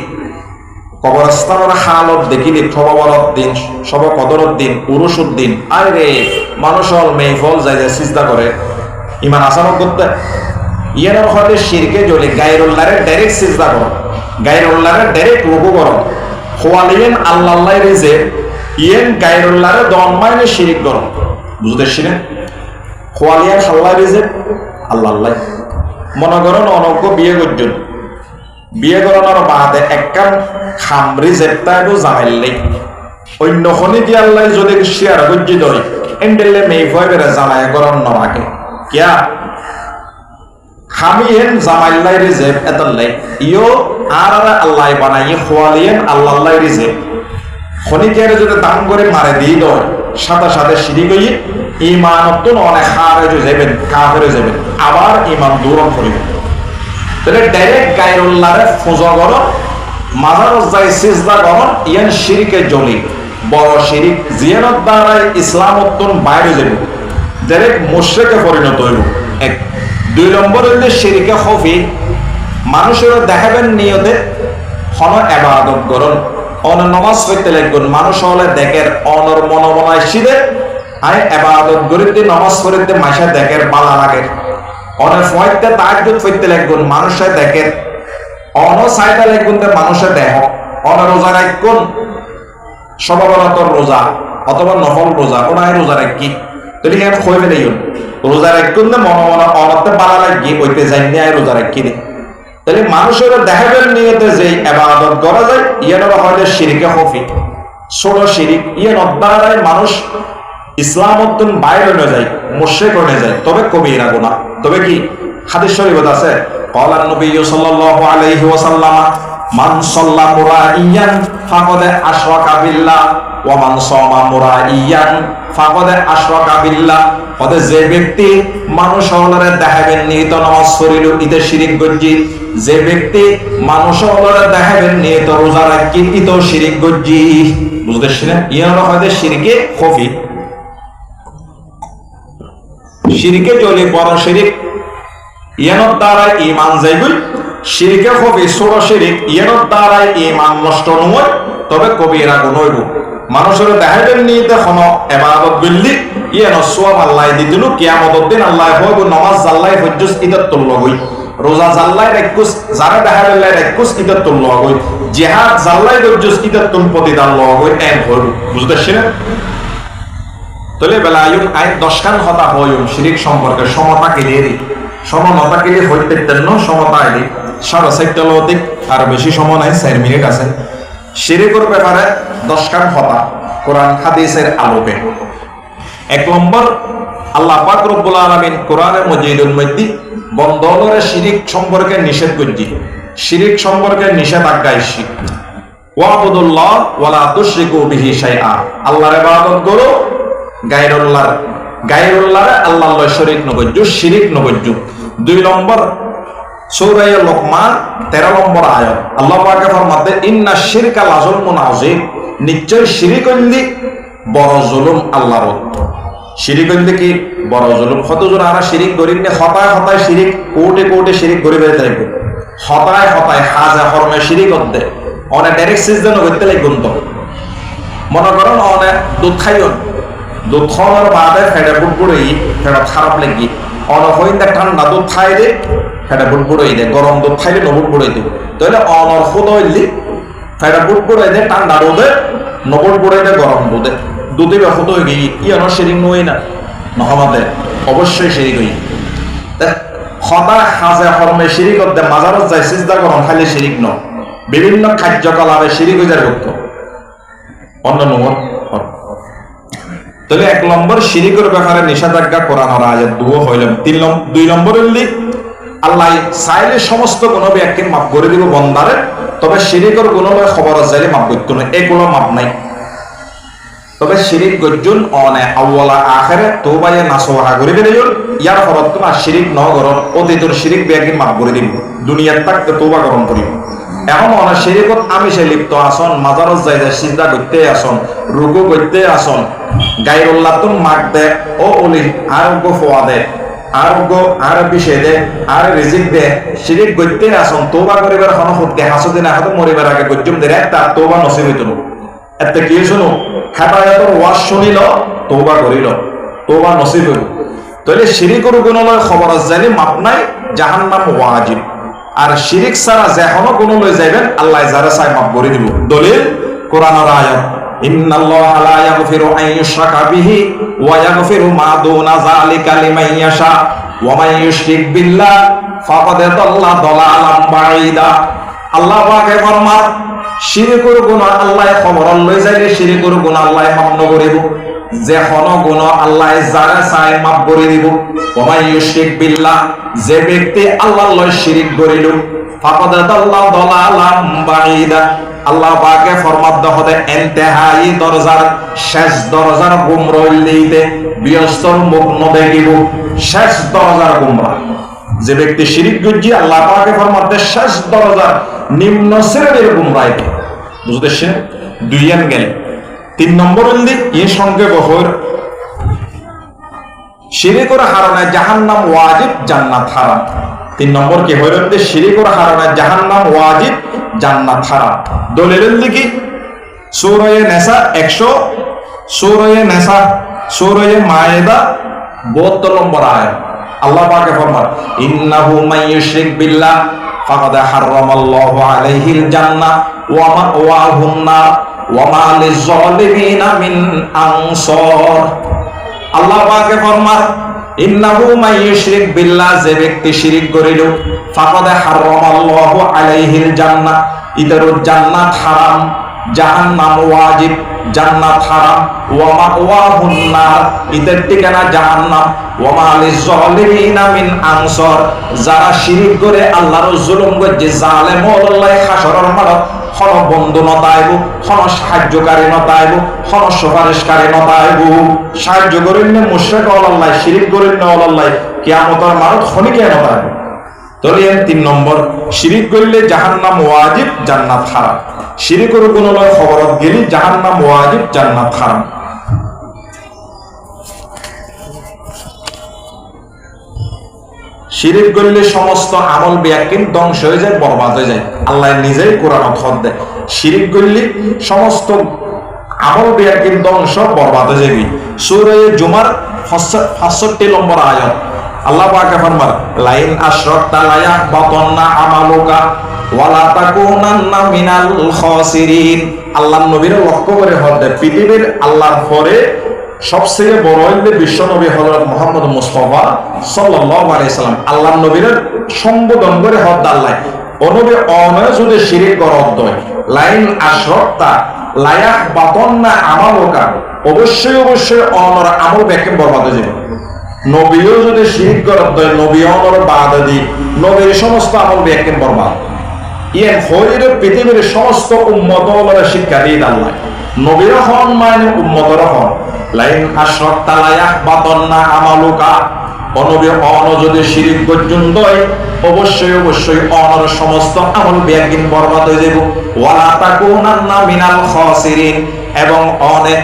কবরস্থানের হালত দেখিলি খবরত দিন সব কদরত দিন উরুসুদ দিন আরে মানুষ হল মেহফল যায় সিজদা করে ইমান আসানত করতে ইয়ার হয়তো শিরকে জলি গায়রুল্লাহরে ডাইরেক্ট সিজদা করো গায়রুল্লাহরে ডাইরেক্ট রুকু করো খোয়ালিয়েন আল্লাহ রিজে ইয়েন গায়রুল্লাহরে দন মাইনে শিরিক করো বুঝতে শিরেন খোয়ালিয়েন আল্লাহ রিজে আল্লাহ মনে করেন অনজ্ঞ বিয়ে করছেন বিয়ে করানোর বাদে একখান খামরি জেপ্তাইও জামাইলেই অন্য খনি কি আল্লাহ যদি শেয়ার গজ্জি দই এন্ডেলে মেয়ে ভয় বেড়ে জামাই করার নমাকে কিয়া খামিয়েন জামাইল্লাই রিজেব এতাল্লাই ইও আর আল্লাহ বানাই খোয়ালিয়েন আল্লাহ রিজেব খনিকেরে যদি দাম করে মারে দিয়ে দেয় সাথে সিঁড়ি গিয়ে ইমানত অনেক হারে যাবেন কাফেরে যাবেন আবার ইমান দূরণ করিবেন তাহলে ডাইরেক্ট গায়রুল্লাহরে পূজা করো মাজার যাই সিজদা করো ইয়ান শিরকে জলি বড় শিরিক জিয়ারত দ্বারা ইসলামত্তন বাইরে যাবে ডাইরেক্ট মুশরিকে পরিণত হইব 2 নম্বর হইলে শিরকে খফি মানুষের দেখাবেন নিয়তে হন ইবাদত করুন অন নামাজ পড়তে লাগবেন মানুষ হলে দেখের অনর মনোমনায় সিদে আই ইবাদত করিতে নামাজ পড়িতে মাসে দেখের বালা লাগে অনেক ফয়তে তাহাজ্জুদ পড়তে লাগবেন মানুষে দেখেন, অন সাইডা লাগবেন মানুষে দেহ, অন রোজা রাখুন সবাবরত রোজা অথবা নফল রোজা ওনাই রোজা রাখি তাহলে এখানে খই ফেলে রোজা রাখুন না মনে মনে অনতে পারা লাগি ওইতে যাই নিয়ে রোজা রাখি নি। তাহলে মানুষের দেখাবেন নিয়তে যে ইবাদত করা যায় ইয়ানোর হয়তো শিরিকে হফি ছোট শিরিক ইয়ে নদ্বারায় মানুষ ইসলাম উদ্দিন বাইরে হয়ে যায়, মুশরিক হয়ে যায়, তবে কবিরা গুনাহ। তবে কি হাদিস শরীফত আছে ক্বালা নবী সাল্লাল্লাহু আলাইহি ওয়াসাল্লাম মান সাল্লা মুরাইয়ান ফাকাদ আশরাকা বিল্লাহ ওয়া মান সামা মুরাইয়ান ফাকাদ আশরাকা বিল্লাহ। পদে যে ব্যক্তি মানুষ হলরে দেখাবেন নিহিত নামাজ পড়িল ইতে শিরিক গজ্জি, যে ব্যক্তি মানুষ হলরে দেখাবেন নিহিত রোজা রাখি ইতো শিরিক গজ্জি। বুঝতেছি না? ইয়ানো হয়তো শিরকে খফি, শিরকে জলি বড় শিরিক ইয়ানোর দ্বারা ঈমান যাইবই, শিরকে খফি ছোট শিরিক ইয়ানোর দ্বারা ঈমান নষ্ট নয়, তবে কবিরা গুনাহ হইব। মানুষের দেখাবেন নিতে কোনো ইবাদত বিল্লি ইয়ানো সওয়াব আল্লাহ দিদিনু কিয়ামতের দিন আল্লাহ হইব নামাজ জাল্লাই হজ্জুস ইদাতুল লগই, রোজা জাল্লাই রাখুস যারা দেখাবেন লাই রাখুস ইদাতুল লগই, জিহাদ জাল্লাই হজ্জুস ইদাতুল প্রতিদান লগই এন হইব। বুঝতেছি না? তাহলে বেলায়ুন আই 10 খান কথা হইম শিরিক সম্পর্কে সমতা কেলিয়ে সমতা কেলিয়ে হইতে তেন সমতা আইলি 4:30 লতিক আর বেশি সময় নাই 4 মিনিট আছে। শিরিকের ব্যাপারে 10 খান কথা কোরআন হাদিসের আলোকে। 1 নম্বর আল্লাহ পাক রব্বুল আলামিন কোরআনে মজিদুল মধ্যে বন্দরে শিরিক সম্পর্কে নিষেধ করছি, শিরিক সম্পর্কে নিষেধাজ্ঞা আইছি ওয়াবুদুল্লাহ ওয়ালা তুশরিকু বিহি শাইআ, আল্লাহর ইবাদত করো গায়রুল্লাহ আল্লাহর শরীক নবজ্জু শিরিক নবজ্জু। 2 নম্বর সূরা লোকমান 13 নম্বর আয়াত আল্লাহ পাকে ফরমাতে ইন্না শিরকা লাযুলমুন আযীম, নিশ্চয় শিরিক হইলে বড় জুলুম আল্লাহর। শিরিক হইলে কি বড় জুলুম? কতজন আমরা শিরিক করি না, হতায় হতায় শিরিক কোটে কোটে শিরিক করে বেড়ে থাকবে, হতায় হতায় হাজা হরমে শিরিক করতে অনেক ডাইরেক্ট সিজদানো করতে লাগবেন। তো মনে করেন অনেক দুধ খাইও, দুধ খাওয়ার বাদে ফেডে বুড়বুড়ই ফেডা খারাপ লাগি, অনেক হইতে ঠান্ডা দুধ খাই দে ফেডা বুড়বুড়ই দে, গরম দুধ খাইলে নবুড়বুড়ই দেব, তাহলে অনর খুদ হইলি ফেডা বুড়বুড়াই দে ঠান্ডা রোদে নবুড়বুড়াই দে গরম দুধে দুধে খুদ হয়ে গিয়ে ইয়ানোর শিরিক নই না নহমাদে অবশ্যই শিরিক হই। সদা হাজে হরমে শিরিক করতে মাজারত যায় সিজদা করন খালি শিরিক ন, বিভিন্ন কার্যকলাপে শিরিক হয়ে যায় রক্ত অন্য নম্বর। তাহলে 1 নম্বর শিরিকের ব্যাপারে নিষেধাজ্ঞা কোরআনের আয়াত দুও হইলাম। 2 নম্বর হইলি আল্লাহ চাইলে সমস্ত গুণ ব্যক্তির মাফ করে দিব বন্দারে, তবে শিরিকের গুণ লয় খবর চাইলে মাফ করতে নয়, এগুলো মাফ নাই। তবে শিরিক গজ্জুন অনে আউয়ালা আখেরে তওবায়ে নাসুহা করে দিলেন, ইয়ার ফলত তোমার শিরিক ন করন অতীতের শিরিক ব্যক্তির মাফ করে দিব, দুনিয়ার থাকতে তওবা গ্রহণ করিব। এখন অনেক শিরিকত আমি সে লিপ্ত আসন, মাজারত যাই যায় সিজদা করতে আসন, রুকু করতে আসন, গায়রুল্লাহ তুন মাক দে ও ওলি আরোগ্য ফোয়া দে, আরোগ্য আর বিষয় দে আর রিজিক দে, শিরিক করতে আসন তওবা করিবার কোন খুদকে হাসুদিন আহাদ মরিবার আগে গজ্জুম দে তার তওবা নসিব হইতো না। এতে কি শুনো হেদায়েতের ওয়াজ শুনিল তওবা করিল তওবা নসিব হইব। তাহলে শিরিকের গুণলয় খবর জানি মাপ নাই, জাহান্নাম ওয়াজিব। আর শিরিক ছাড়া যেকোনো গুণ লই যাইবেন আল্লাহ যারা চাই মাফ করে দিব। দলিল কোরআনের আয়াত ইন্নাল্লাহা লা ইয়াগফিরু আন ইউশরাকা বিহি ওয়া ইয়াগফিরু মা দুনা যালিকা লিমান ইয়াশা ওয়া মান ইউশরিক বিল্লাহ ফাকাদ দাল্লা দালালাম বাঈদা। আল্লাহ পাকে ফরমান শিরিকের গুণ আল্লাহ খবর লই যাইলে শিরিকের গুণ আল্লাহ মাফ নকরিব, যে কোন গুণ আল্লাহ যারা চাই মাফ করে দিব। ওয়া মান ইউশরিক বিল্লাহ, যে ব্যক্তি আল্লাহর লয় শিরিক করিল ফাকাদ দাল্লা দালালাম বাঈদা, আল্লাহ পাকে ফরমাত দহতে ইন্তেহাই দরজার শেষ দরজার গুমরাহ লইতে বিয়স্তর মুখ ন দেখিব, শেষ দরজার গুমরাহ। যে ব্যক্তি শিরিক গজ্জি আল্লাহ পাকে ফরমাতে শেষ দরজার নিম্ন শ্রেণীর গুমরাহ। বুঝতেছেন? 2 গেল। 3 নম্বর হইল এই সঙ্গে বহর শিরিকের হারানে জাহান্নাম ওয়াজিব জান্নাত হারাম। 3 নম্বর কি হইল শিরিকের হারানে জাহান্নাম ওয়াজিব জান্নাত হারাম। দলিল কি সূরা নিসা 100, সূরা নিসা সূরা মায়েদা 72 নম্বর আয়াত আল্লাহ পাকে ফরমান ইন্নাহু মাইয়ুশরিক বিল্লাহ ফাকাদ হারামাল্লাহু আলাইহিল জান্নাহ ওয়া মাওয়াহুন নার ওয়া মা লিয-যালিমিনা মিন আনসার। আল্লাহ পাকে ফরমান ইন্নাহু মাইয়ুশরিক বিল্লাহ, যে ব্যক্তি শিরিক করিল, ফাকাদ হারামাল্লাহু আলাইহিল জান্নাহ, ইদারু জান্নাত হারাম, জাহান্নাম ওয়াজিব, জান্নাত হারাম, ওয়া মাওয়াহুন নার, ইদের ঠিকানা জাহান্নাম, ওয়া মা লিয-যালিমিনা মিন আনসার, যারা শিরিক করে আল্লাহর জুলুম করে জালেম আল্লাহ হাসরের মাঠে কোন বন্ধু নতাইব, কোন সাহায্যকারী নতাইব, কোন সুপারিশকারী নতাইব, সাহায্য করেন না মুশরিক আল্লাহ, শিরিক করেন না আল্লাহ, কিয়ামতের মাঠে খনিকে নতাইব। তলিয়েন 3 নম্বর, শিরিক করলে জাহান্নাম ওয়াজিব, জান্নাত হারাম। শিরিকের কোন খবরত গেলি জাহান্নাম ওয়াজিব, জান্নাত হারাম। শিরিক করলে সমস্ত আমল বিয়াকিন ধ্বংস হয়ে যায়, বরবাদ হয়ে যায়। আল্লাহ নিজেই কোরআনত হদ দেয়, শিরিক করলে সমস্ত আমল বিয়াকিন ধ্বংস বরবাদ হয়ে যাবে। সূরা জুমার 65 নম্বর আয়াত আল্লাহ পাকে ফরমান লাইন আশরাকতা লা ইয়াহবাতান্না আমালুকা ওয়া লা তাকুনান্না মিনাল খাসিরিন। আল্লাহর নবীর লক্ষ্য করে হদ দেয়, পৃথিবীর আল্লাহর পরে সবচেয়ে বড় হইলে বিশ্ব নবী হযরত মুহাম্মদ মুস্তাফা সাল্লাল্লাহু আলাইহি সাল্লাম। আল্লাহর নবীর সম্বোধন করে হদ আল্লাহ অনবী অনয় যদি শিরিক করত হয়, লাইন আশরাকতা লা ইয়াহবাতান্না আমালুকা, অবশ্যই অবশ্যই অনর আমল ব্যাকে বরবাদ হয়ে যাবে। নবীও যদি শিরিক করত হয়, নবী অনর বাদ দি নবীর সমস্ত আমল ব্যাকে বরবাদ। ইয়েন হইরে পৃথিবীর সমস্ত উম্মত ওলারা শিক্ষা দিয়ে আল্লাহ নবীর হন মানে উম্মতর হন। লাইন আশরাকতা লা ইয়াহবাতান্না আমালুকা, অনবী অন যদি শিরিক পর্যন্ত হয়, অবশ্যই অবশ্যই অনর সমস্ত আমল ব্যাগিন বরবাদ হয়ে যাব। ওয়ালা তাকুনান্না মিনাল খাসিরিন, এবং অনেক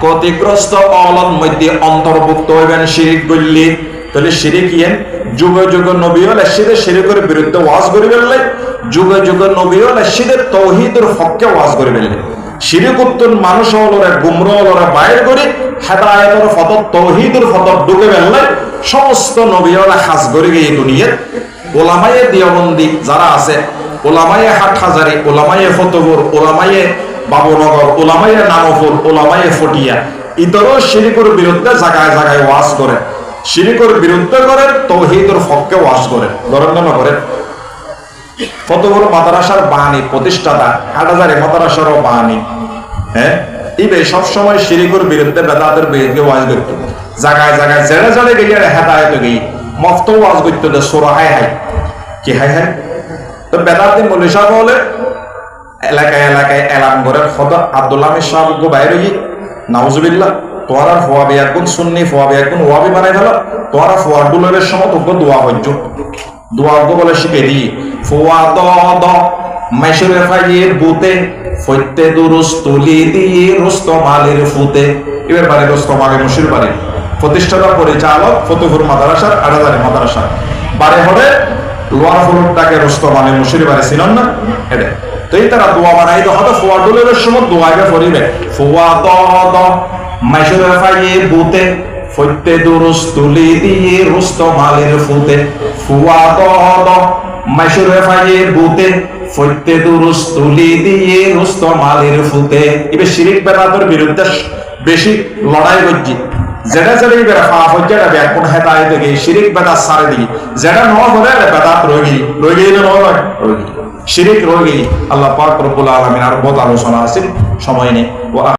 ক্ষতিগ্রস্ত অলদ মধ্যে অন্তর্ভুক্ত হইবেন শিরিক করলে। তাহলে শিরিক ইয়েন যুগে যুগে নবী হলে সেদের শিরিকের বিরুদ্ধে ওয়াজ করে ফেললে, যুগে যুগে নবী হলে সেদের তাওহীদের পক্ষে ওয়াজ করে ফেললে। শিরিক উত্তর মানুষ হলরে গুমরাহ হলরে বাইর করে হেদায়েতের পথ তাওহীদের পথ ঢুকে ফেললে সমস্ত নবী হলে খাস করে গিয়ে দুনিয়ার ওলামায়ে দিওবন্দি যারা আছে, ওলামায়ে হাটহাজারি, ওলামায়ে ফতপুর, ওলামায়ে বাবুনগর, ওলামায়ে নামপুর, ওলামায়ে ফটিয়া, ইতরও শিরিকের বিরুদ্ধে জায়গায় জায়গায় ওয়াজ করে, শিরিকের বিরুদ্ধে করে, তাওহীদের পক্ষে ওয়াজ করে। গরম করে ফতপুর মাদ্রাসার বাণী প্রতিষ্ঠাতা, হাটহাজারি মাদ্রাসারও বাণী, হ্যাঁ, ইবে সবসময় শিরিকের বিরুদ্ধে বেদাতের বিরুদ্ধে ওয়াজ করত, জায়গায় জায়গায় জেড়ে জেড়ে গিয়ে হেদায়েত গিয়ে মফত ওয়াজ করতে দে সোরা হাই হাই কি হাই হাই। তো বেদাতে মৌলভী সাহেব বলে এলাকায় এলাকায় এলাম করে খত আব্দুল্লাহ আমির সাহেব গো বাইরে গিয়ে নাউজুবিল্লাহ তোমার আর ফোয়া বিয়ার কোন সুন্নি ফোয়া বিয়ার কোন ওয়াবি বানাই ফেলো, তোমার ফোয়া ডুলের সময় তোকে দোয়া হইজ, দোয়া বলে শিখে দিই ফোয়া দ দ মাইশুরে ফাইয়ের বুতে ফইতে দুরুস তুলি দিয়ে রুস্তমালের ফুতে। এবার বাড়ি রুস্তমালের মুশির বাড়ি প্রতিষ্ঠাতা পরিচালক ফতুপুর মাদ্রাসার হাটহাজারি মাদ্রাসা বাড়ি হবে লোয়ার ফলকটাকে রুস্তমালে মুশির বাড়ি ছিলেন না এটা। তো এই তারা দোয়া বানাই তো হয়তো ফোয়া ডুলের সময় দোয়াকে পড়িবে ফোয়া দ দ মাইশুরে ফাইয়ের বুতে ফইতে দুরুস তুলি দিয়ে রুস্তমালের ফুতে, ফোয়া দ দ মাইশুরে ফাইয়ের বুতে ফইতে দুরুস তুলি দিয়ে রুস্তমালের ফুতে। এবার শিরিক বেদাতের বিরুদ্ধে বেশি লড়াই করছি, যেটা যেটা এবার খাওয়া হচ্ছে এটা ব্যাকুণ হেদায়েত গিয়ে শিরিক বেদাত সারে দিই, যেটা ন হলে বেদাত রয়ে গিয়ে না নয় রয়ে গিয়ে শিরিক রয়ে গিয়ে। আল্লাহ পাক রব্বুল আলামিন আর বহুত আলোচনা আছে, সময় নেই।